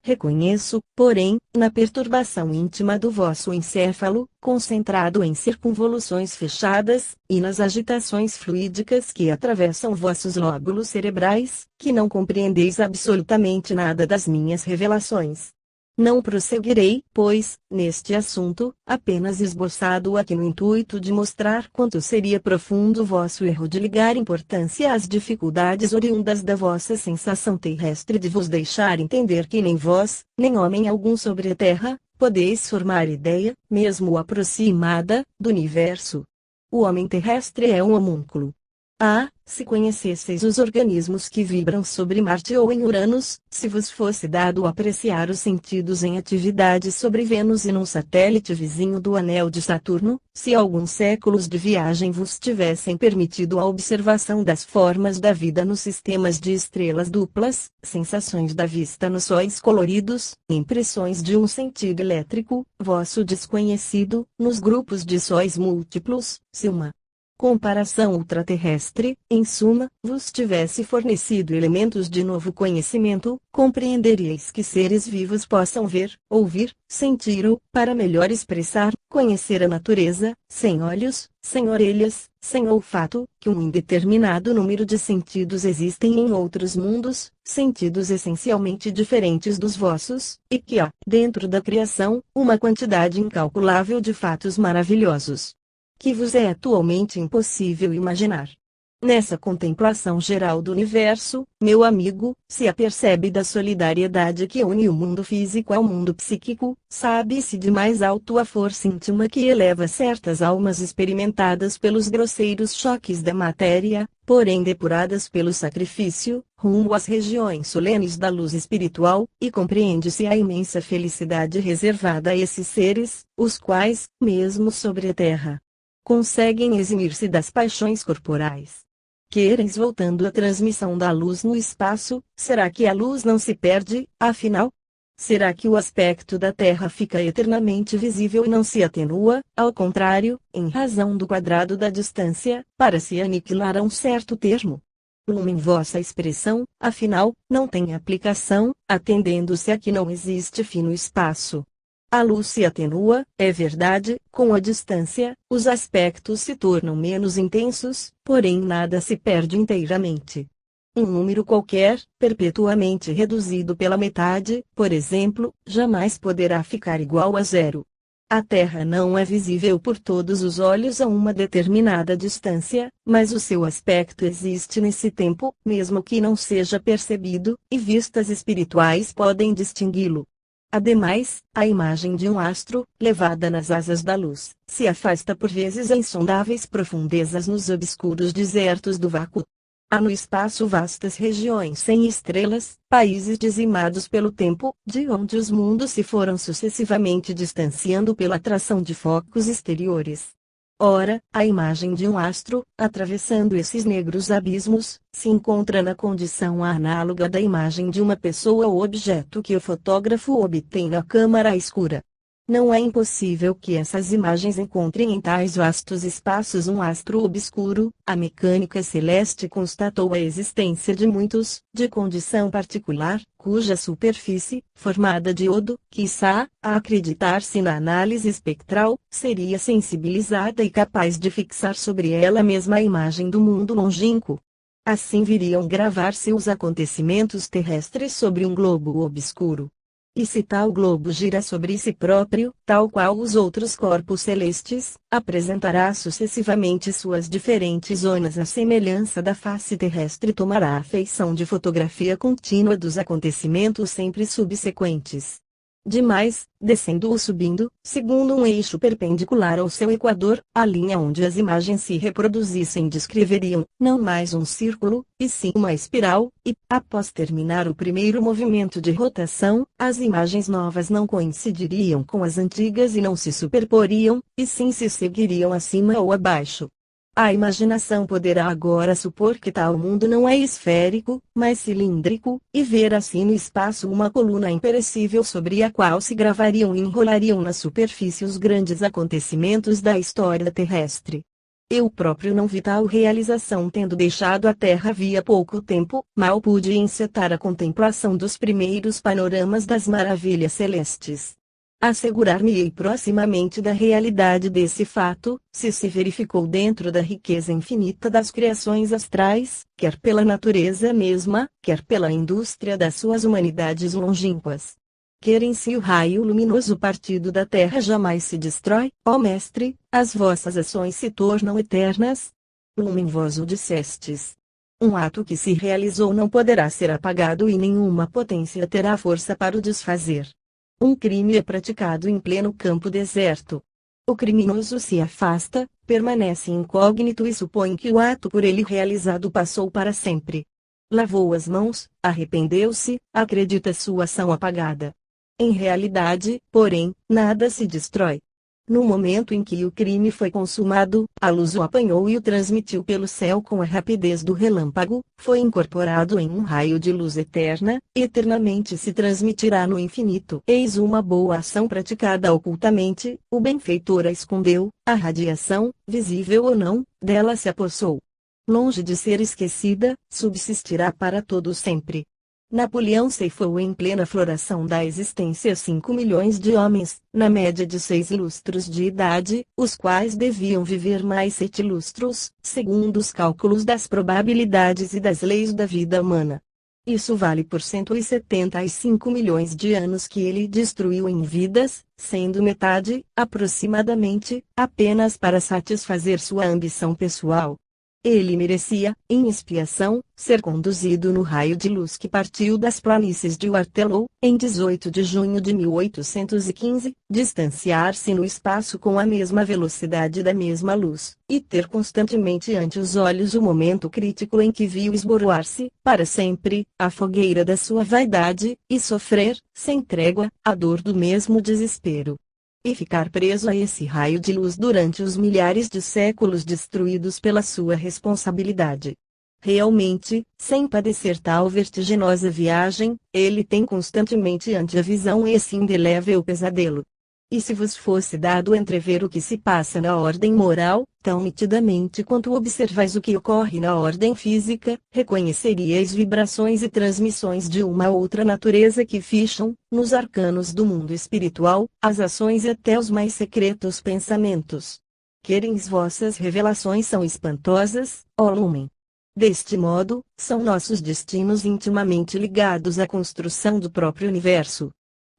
Reconheço, porém, na perturbação íntima do vosso encéfalo, concentrado em circunvoluções fechadas, e nas agitações fluídicas que atravessam vossos lóbulos cerebrais, que não compreendeis absolutamente nada das minhas revelações. Não prosseguirei, pois, neste assunto, apenas esboçado aqui no intuito de mostrar quanto seria profundo o vosso erro de ligar importância às dificuldades oriundas da vossa sensação terrestre de vos deixar entender que nem vós, nem homem algum sobre a terra, podeis formar ideia, mesmo aproximada, do universo. O homem terrestre é um homúnculo. Ah, se conhecesseis os organismos que vibram sobre Marte ou em Uranus, se vos fosse dado apreciar os sentidos em atividade sobre Vênus e num satélite vizinho do anel de Saturno, se alguns séculos de viagem vos tivessem permitido a observação das formas da vida nos sistemas de estrelas duplas, sensações da vista nos sóis coloridos, impressões de um sentido elétrico, vosso desconhecido, nos grupos de sóis múltiplos, se uma comparação ultraterrestre, em suma, vos tivesse fornecido elementos de novo conhecimento, compreenderíeis que seres vivos possam ver, ouvir, sentir ou, para melhor expressar, conhecer a natureza, sem olhos, sem orelhas, sem olfato, que um indeterminado número de sentidos existem em outros mundos, sentidos essencialmente diferentes dos vossos, e que há, dentro da criação, uma quantidade incalculável de fatos maravilhosos que vos é atualmente impossível imaginar. Nessa contemplação geral do universo, meu amigo, se apercebe da solidariedade que une o mundo físico ao mundo psíquico, sabe-se de mais alto a força íntima que eleva certas almas experimentadas pelos grosseiros choques da matéria, porém depuradas pelo sacrifício, rumo às regiões solenes da luz espiritual, e compreende-se a imensa felicidade reservada a esses seres, os quais, mesmo sobre a terra, conseguem eximir-se das paixões corporais. Quereis voltando à transmissão da luz no espaço, será que a luz não se perde, afinal? Será que o aspecto da Terra fica eternamente visível e não se atenua, ao contrário, em razão do quadrado da distância, para se aniquilar a um certo termo? Lumen vossa expressão, afinal, não tem aplicação, atendendo-se a que não existe fim no espaço. A luz se atenua, é verdade, com a distância, os aspectos se tornam menos intensos, porém nada se perde inteiramente. Um número qualquer, perpetuamente reduzido pela metade, por exemplo, jamais poderá ficar igual a zero. A Terra não é visível por todos os olhos a uma determinada distância, mas o seu aspecto existe nesse tempo, mesmo que não seja percebido, e vistas espirituais podem distingui-lo. Ademais, a imagem de um astro, levada nas asas da luz, se afasta por vezes a insondáveis profundezas nos obscuros desertos do vácuo. Há no espaço vastas regiões sem estrelas, países dizimados pelo tempo, de onde os mundos se foram sucessivamente distanciando pela atração de focos exteriores. Ora, a imagem de um astro, atravessando esses negros abismos, se encontra na condição análoga da imagem de uma pessoa ou objeto que o fotógrafo obtém na câmara escura. Não é impossível que essas imagens encontrem em tais vastos espaços um astro obscuro. A mecânica celeste constatou a existência de muitos, de condição particular, cuja superfície, formada de iodo, quiçá, a acreditar-se na análise espectral, seria sensibilizada e capaz de fixar sobre ela mesma a imagem do mundo longínquo. Assim viriam gravar-se os acontecimentos terrestres sobre um globo obscuro. E se tal globo gira sobre si próprio, tal qual os outros corpos celestes, apresentará sucessivamente suas diferentes zonas à semelhança da face terrestre e tomará a feição de fotografia contínua dos acontecimentos sempre subsequentes. Demais, descendo ou subindo, segundo um eixo perpendicular ao seu equador, a linha onde as imagens se reproduzissem descreveriam, não mais um círculo, e sim uma espiral, e, após terminar o primeiro movimento de rotação, as imagens novas não coincidiriam com as antigas e não se superporiam, e sim se seguiriam acima ou abaixo. A imaginação poderá agora supor que tal mundo não é esférico, mas cilíndrico, e ver assim no espaço uma coluna imperecível sobre a qual se gravariam e enrolariam na superfície os grandes acontecimentos da história terrestre. Eu próprio não vi tal realização tendo deixado a Terra havia pouco tempo, mal pude encetar a contemplação dos primeiros panoramas das maravilhas celestes. Assegurar-me-ei proximamente da realidade desse fato, se verificou dentro da riqueza infinita das criações astrais, quer pela natureza mesma, quer pela indústria das suas humanidades longínquas. Quer em si o raio luminoso partido da terra jamais se destrói, ó Mestre, as vossas ações se tornam eternas? Lumen vós o dissestes. Um ato que se realizou não poderá ser apagado e nenhuma potência terá força para o desfazer. Um crime é praticado em pleno campo deserto. O criminoso se afasta, permanece incógnito e supõe que o ato por ele realizado passou para sempre. Lavou as mãos, arrependeu-se, acredita sua ação apagada. Em realidade, porém, nada se destrói. No momento em que o crime foi consumado, a luz o apanhou e o transmitiu pelo céu com a rapidez do relâmpago, foi incorporado em um raio de luz eterna, eternamente se transmitirá no infinito. Eis uma boa ação praticada ocultamente, o benfeitor a escondeu, a radiação, visível ou não, dela se apossou. Longe de ser esquecida, subsistirá para todo sempre. Napoleão ceifou em plena floração da existência 5 milhões de homens, na média de 6 lustros de idade, os quais deviam viver mais 7 lustros, segundo os cálculos das probabilidades e das leis da vida humana. Isso vale por 175 milhões de anos que ele destruiu em vidas, sendo metade, aproximadamente, apenas para satisfazer sua ambição pessoal. Ele merecia, em expiação, ser conduzido no raio de luz que partiu das planícies de Waterloo, em 18 de junho de 1815, distanciar-se no espaço com a mesma velocidade da mesma luz, e ter constantemente ante os olhos o momento crítico em que viu esboroar-se, para sempre, a fogueira da sua vaidade, e sofrer, sem trégua, a dor do mesmo desespero. E ficar preso a esse raio de luz durante os milhares de séculos destruídos pela sua responsabilidade. Realmente, sem padecer tal vertiginosa viagem, ele tem constantemente ante a visão esse indelével pesadelo. E se vos fosse dado entrever o que se passa na ordem moral, tão nitidamente quanto observais o que ocorre na ordem física, reconheceríeis vibrações e transmissões de uma outra natureza que ficham, nos arcanos do mundo espiritual, as ações e até os mais secretos pensamentos. Querens vossas revelações são espantosas, ó Lumen. Deste modo, são nossos destinos intimamente ligados à construção do próprio universo.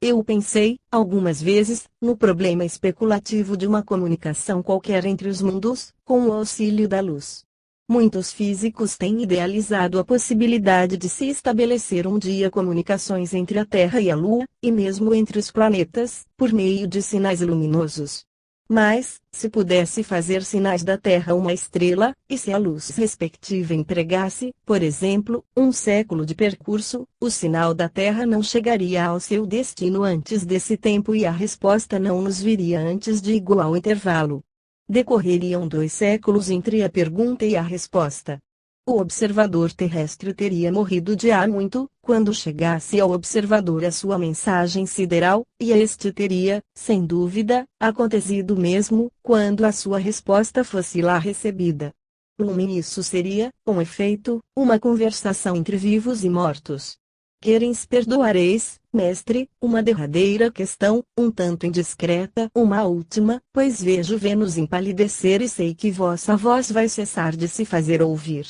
Eu pensei, algumas vezes, no problema especulativo de uma comunicação qualquer entre os mundos, com o auxílio da luz. Muitos físicos têm idealizado a possibilidade de se estabelecer um dia comunicações entre a Terra e a Lua, e mesmo entre os planetas, por meio de sinais luminosos. Mas, se pudesse fazer sinais da Terra uma estrela, e se a luz respectiva empregasse, por exemplo, um século de percurso, o sinal da Terra não chegaria ao seu destino antes desse tempo e a resposta não nos viria antes de igual intervalo. Decorreriam 2 séculos entre a pergunta e a resposta. O observador terrestre teria morrido de há muito, quando chegasse ao observador a sua mensagem sideral, e este teria, sem dúvida, acontecido mesmo, quando a sua resposta fosse lá recebida. Lumen isso seria, com efeito, uma conversação entre vivos e mortos. Querens perdoareis, mestre, uma derradeira questão, um tanto indiscreta, uma última, pois vejo Vênus empalidecer e sei que vossa voz vai cessar de se fazer ouvir.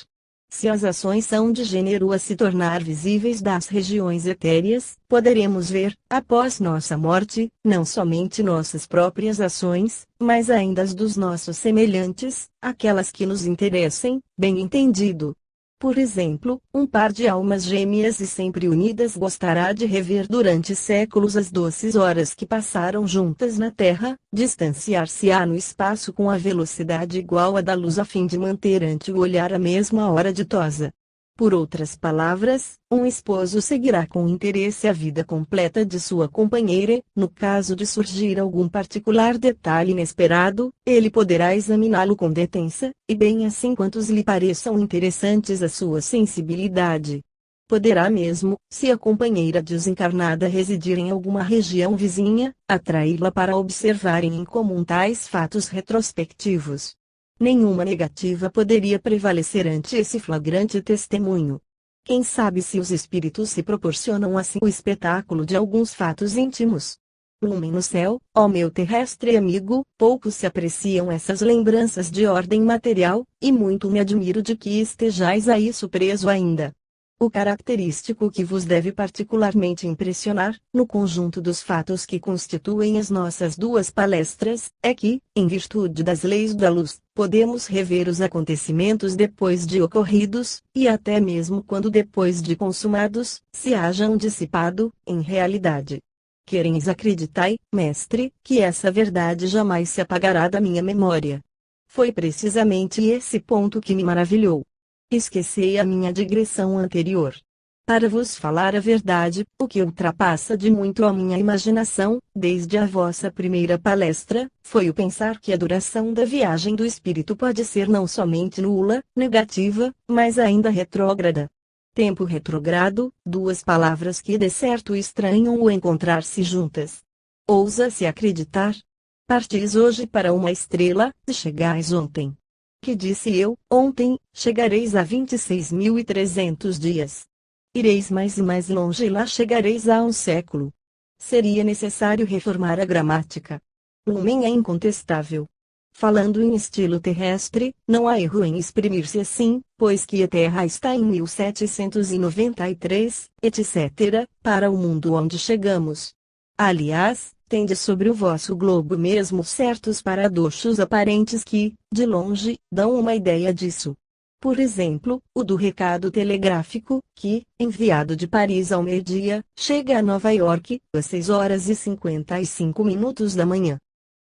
Se as ações são de gênero a se tornar visíveis das regiões etéreas, poderemos ver, após nossa morte, não somente nossas próprias ações, mas ainda as dos nossos semelhantes, aquelas que nos interessem, bem entendido. Por exemplo, um par de almas gêmeas e sempre unidas gostará de rever durante séculos as doces horas que passaram juntas na Terra, distanciar-se-á no espaço com a velocidade igual à da luz a fim de manter ante o olhar a mesma hora ditosa. Por outras palavras, um esposo seguirá com interesse a vida completa de sua companheira, no caso de surgir algum particular detalhe inesperado, ele poderá examiná-lo com detença, e bem assim quantos lhe pareçam interessantes à sua sensibilidade. Poderá mesmo, se a companheira desencarnada residir em alguma região vizinha, atraí-la para observarem em comum tais fatos retrospectivos. Nenhuma negativa poderia prevalecer ante esse flagrante testemunho. Quem sabe se os espíritos se proporcionam assim o espetáculo de alguns fatos íntimos. Lumen no céu, ó meu terrestre amigo, pouco se apreciam essas lembranças de ordem material, e muito me admiro de que estejais a isso preso ainda. O característico que vos deve particularmente impressionar, no conjunto dos fatos que constituem as nossas duas palestras, é que, em virtude das leis da luz, podemos rever os acontecimentos depois de ocorridos, e até mesmo quando depois de consumados, se hajam dissipado, em realidade. Quereis acreditai, mestre, que essa verdade jamais se apagará da minha memória. Foi precisamente esse ponto que me maravilhou. Esquecei a minha digressão anterior. Para vos falar a verdade, o que ultrapassa de muito a minha imaginação, desde a vossa primeira palestra, foi o pensar que a duração da viagem do espírito pode ser não somente nula, negativa, mas ainda retrógrada. Tempo retrogrado, duas palavras que de certo estranham o encontrar-se juntas. Ousa-se acreditar? Partis hoje para uma estrela, e chegais ontem. Que disse eu, ontem, chegareis a 26.300 dias. Ireis mais e mais longe e lá chegareis a um século. Seria necessário reformar a gramática. Lumen é incontestável. Falando em estilo terrestre, não há erro em exprimir-se assim, pois que a Terra está em 1793, etc., para o mundo onde chegamos. Aliás, tende sobre o vosso globo mesmo certos paradoxos aparentes que, de longe, dão uma ideia disso. Por exemplo, o do recado telegráfico, que, enviado de Paris ao meio-dia, chega a Nova York, às 6h55 da manhã.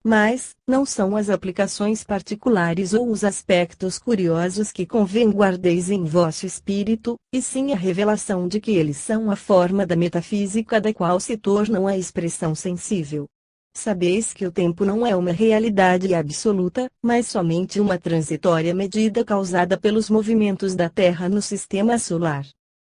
Mas, não são as aplicações particulares ou os aspectos curiosos que convém guardeis em vosso espírito, e sim a revelação de que eles são a forma da metafísica da qual se tornam a expressão sensível. Sabeis que o tempo não é uma realidade absoluta, mas somente uma transitória medida causada pelos movimentos da Terra no sistema solar.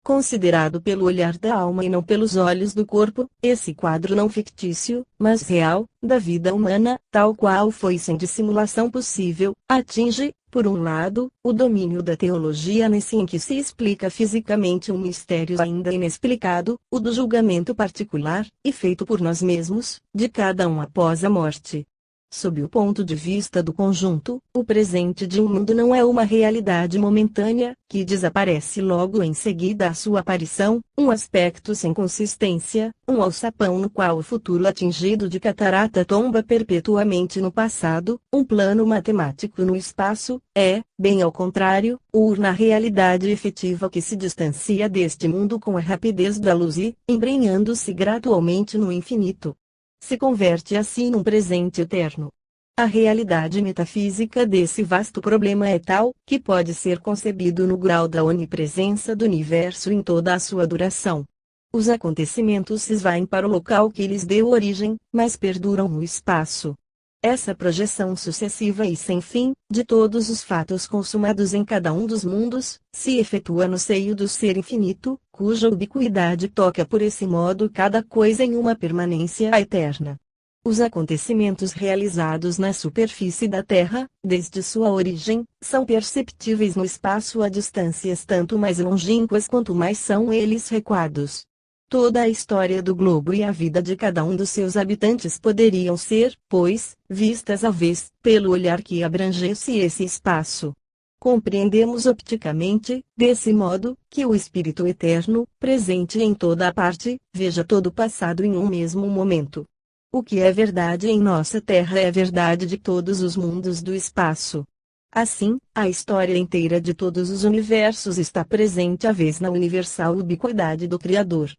Considerado pelo olhar da alma e não pelos olhos do corpo, esse quadro não fictício, mas real, da vida humana, tal qual foi sem dissimulação possível, atinge, por um lado, o domínio da teologia nesse em que se explica fisicamente um mistério ainda inexplicado, o do julgamento particular, e feito por nós mesmos, de cada um após a morte. Sob o ponto de vista do conjunto, o presente de um mundo não é uma realidade momentânea, que desaparece logo em seguida à sua aparição, um aspecto sem consistência, um alçapão no qual o futuro atingido de catarata tomba perpetuamente no passado, um plano matemático no espaço, é, bem ao contrário, urna realidade efetiva que se distancia deste mundo com a rapidez da luz e, embrenhando-se gradualmente no infinito, se converte assim num presente eterno. A realidade metafísica desse vasto problema é tal, que pode ser concebido no grau da onipresença do universo em toda a sua duração. Os acontecimentos se esvaem para o local que lhes deu origem, mas perduram no espaço. Essa projeção sucessiva e sem fim, de todos os fatos consumados em cada um dos mundos, se efetua no seio do Ser Infinito, cuja ubiquidade toca por esse modo cada coisa em uma permanência eterna. Os acontecimentos realizados na superfície da Terra, desde sua origem, são perceptíveis no espaço a distâncias tanto mais longínquas quanto mais são eles recuados. Toda a história do globo e a vida de cada um dos seus habitantes poderiam ser, pois, vistas à vez, pelo olhar que abrangesse esse espaço. Compreendemos opticamente, desse modo, que o Espírito Eterno, presente em toda a parte, veja todo o passado em um mesmo momento. O que é verdade em nossa Terra é verdade de todos os mundos do espaço. Assim, a história inteira de todos os universos está presente à vez na universal ubiquidade do Criador.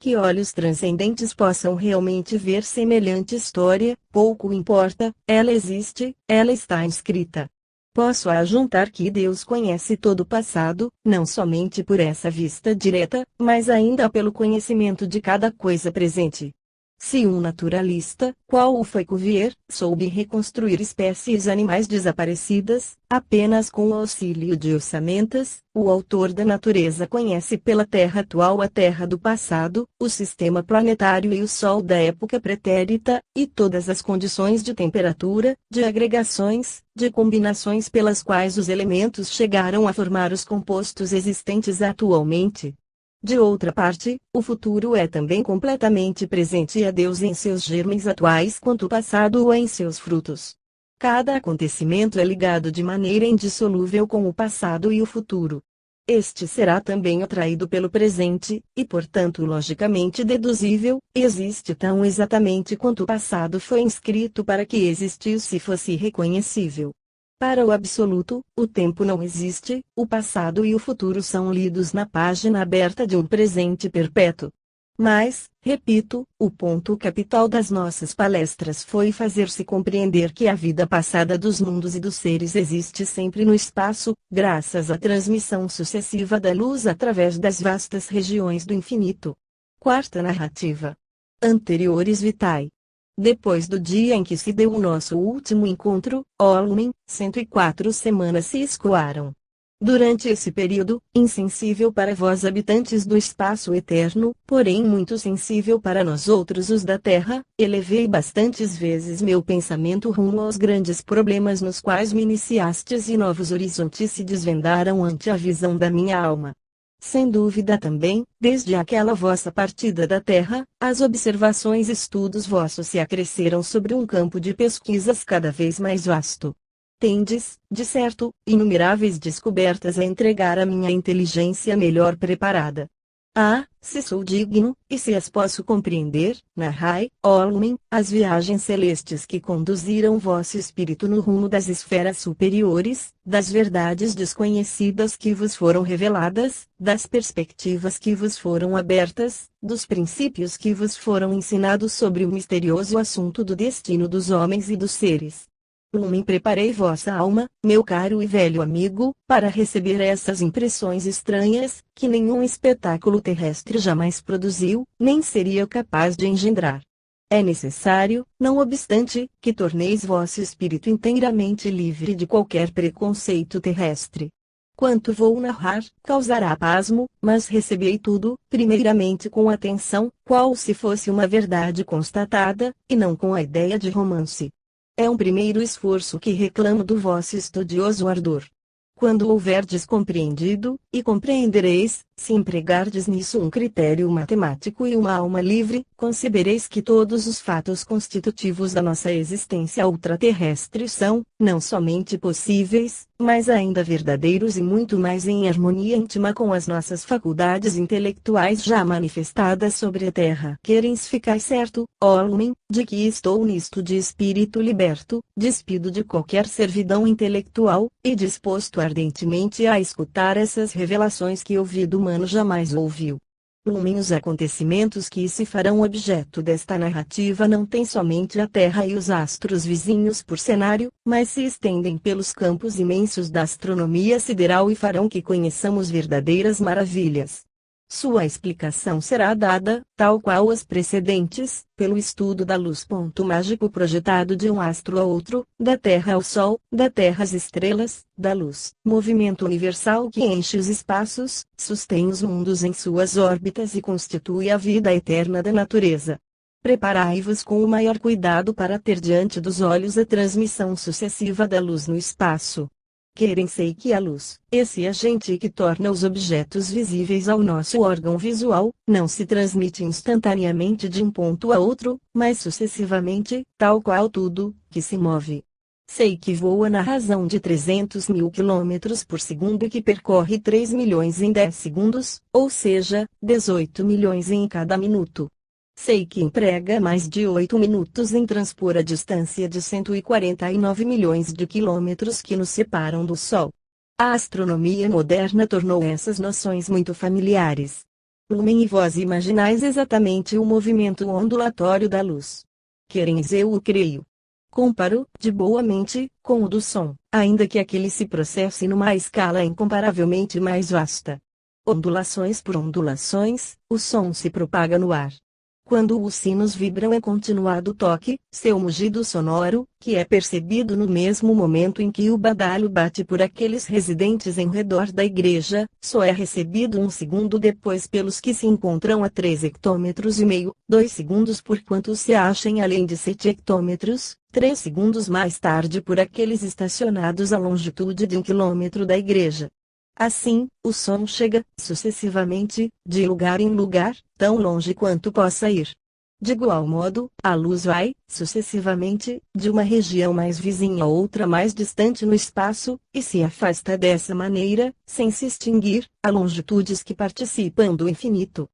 Que olhos transcendentes possam realmente ver semelhante história, pouco importa, ela existe, ela está inscrita. Posso ajuntar que Deus conhece todo o passado, não somente por essa vista direta, mas ainda pelo conhecimento de cada coisa presente. Se um naturalista, qual o foi Cuvier, soube reconstruir espécies animais desaparecidas, apenas com o auxílio de osamentas, o autor da natureza conhece pela Terra atual a Terra do passado, o sistema planetário e o Sol da época pretérita, e todas as condições de temperatura, de agregações, de combinações pelas quais os elementos chegaram a formar os compostos existentes atualmente. De outra parte, o futuro é também completamente presente a Deus em seus germes atuais quanto o passado em seus frutos. Cada acontecimento é ligado de maneira indissolúvel com o passado e o futuro. Este será também atraído pelo presente, e portanto logicamente deduzível, existe tão exatamente quanto o passado foi inscrito para que existisse e fosse reconhecível. Para o absoluto, o tempo não existe, o passado e o futuro são lidos na página aberta de um presente perpétuo. Mas, repito, o ponto capital das nossas palestras foi fazer-se compreender que a vida passada dos mundos e dos seres existe sempre no espaço, graças à transmissão sucessiva da luz através das vastas regiões do infinito. Quarta narrativa. Anteriores vitae. Depois do dia em que se deu o nosso último encontro, ó Lumen, 104 semanas se escoaram. Durante esse período, insensível para vós habitantes do espaço eterno, porém muito sensível para nós outros os da Terra, elevei bastantes vezes meu pensamento rumo aos grandes problemas nos quais me iniciastes e novos horizontes se desvendaram ante a visão da minha alma. Sem dúvida também, desde aquela vossa partida da Terra, as observações e estudos vossos se acresceram sobre um campo de pesquisas cada vez mais vasto. Tendes, de certo, inumeráveis descobertas a entregar à minha inteligência melhor preparada. Ah, se sou digno, e se as posso compreender, narrai, ó Lumen, as viagens celestes que conduziram vosso espírito no rumo das esferas superiores, das verdades desconhecidas que vos foram reveladas, das perspectivas que vos foram abertas, dos princípios que vos foram ensinados sobre o misterioso assunto do destino dos homens e dos seres. Lumen, preparei vossa alma, meu caro e velho amigo, para receber essas impressões estranhas, que nenhum espetáculo terrestre jamais produziu, nem seria capaz de engendrar. É necessário, não obstante, que torneis vosso espírito inteiramente livre de qualquer preconceito terrestre. Quanto vou narrar, causará pasmo, mas recebei tudo, primeiramente com atenção, qual se fosse uma verdade constatada, e não com a ideia de romance. É um primeiro esforço que reclamo do vosso estudioso ardor. Quando houverdes compreendido, e compreendereis, se empregardes nisso um critério matemático e uma alma livre, concebereis que todos os fatos constitutivos da nossa existência ultraterrestre são, não somente possíveis, mas ainda verdadeiros e muito mais em harmonia íntima com as nossas faculdades intelectuais já manifestadas sobre a Terra. Quereis ficar certo, ó Lumen, de que estou nisto de espírito liberto, despido de qualquer servidão intelectual, e disposto ardentemente a escutar essas revelações que ouvido humano jamais ouviu. Lumen, os acontecimentos que se farão objeto desta narrativa não têm somente a Terra e os astros vizinhos por cenário, mas se estendem pelos campos imensos da astronomia sideral e farão que conheçamos verdadeiras maravilhas. Sua explicação será dada, tal qual as precedentes, pelo estudo da luz. Ponto mágico projetado de um astro a outro, da Terra ao Sol, da Terra às estrelas, da luz. Movimento universal que enche os espaços, sustém os mundos em suas órbitas e constitui a vida eterna da natureza. Preparai-vos com o maior cuidado para ter diante dos olhos a transmissão sucessiva da luz no espaço. Querem-sei que a luz, esse agente que torna os objetos visíveis ao nosso órgão visual, não se transmite instantaneamente de um ponto a outro, mas sucessivamente, tal qual tudo, que se move. Sei que voa na razão de 300.000 km por segundo e que percorre 3 milhões em 10 segundos, ou seja, 18 milhões em cada minuto. Sei que emprega mais de 8 minutos em transpor a distância de 149 milhões de quilômetros que nos separam do Sol. A astronomia moderna tornou essas noções muito familiares. Lumen, e vós imaginais exatamente o movimento ondulatório da luz. Quereis eu o creio. Comparo, de boa mente, com o do som, ainda que aquele se processe numa escala incomparavelmente mais vasta. Ondulações por ondulações, o som se propaga no ar. Quando os sinos vibram em continuado toque, seu mugido sonoro, que é percebido no mesmo momento em que o badalo bate por aqueles residentes em redor da igreja, só é recebido um segundo depois pelos que se encontram a 3 hectômetros e meio, 2 segundos por quantos se achem além de 7 hectômetros, 3 segundos mais tarde por aqueles estacionados à longitude de 1 quilômetro da igreja. Assim, o som chega, sucessivamente, de lugar em lugar, tão longe quanto possa ir. De igual modo, a luz vai, sucessivamente, de uma região mais vizinha a outra mais distante no espaço, e se afasta dessa maneira, sem se extinguir, a longitudes que participam do infinito.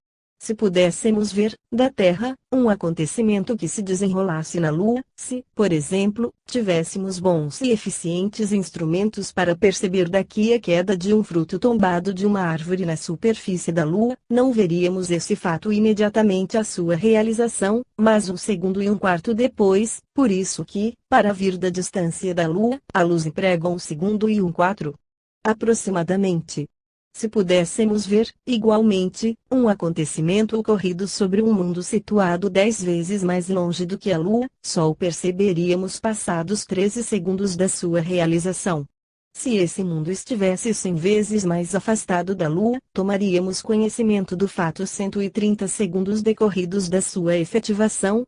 Se pudéssemos ver, da Terra, um acontecimento que se desenrolasse na Lua, se, por exemplo, tivéssemos bons e eficientes instrumentos para perceber daqui a queda de um fruto tombado de uma árvore na superfície da Lua, não veríamos esse fato imediatamente a sua realização, mas um segundo e um quarto depois, por isso que, para vir da distância da Lua, a luz emprega um segundo e um quarto. Aproximadamente. Se pudéssemos ver, igualmente, um acontecimento ocorrido sobre um mundo situado 10 vezes mais longe do que a Lua, só o perceberíamos passados 13 segundos da sua realização. Se esse mundo estivesse 100 vezes mais afastado da Lua, tomaríamos conhecimento do fato 130 segundos decorridos da sua efetivação,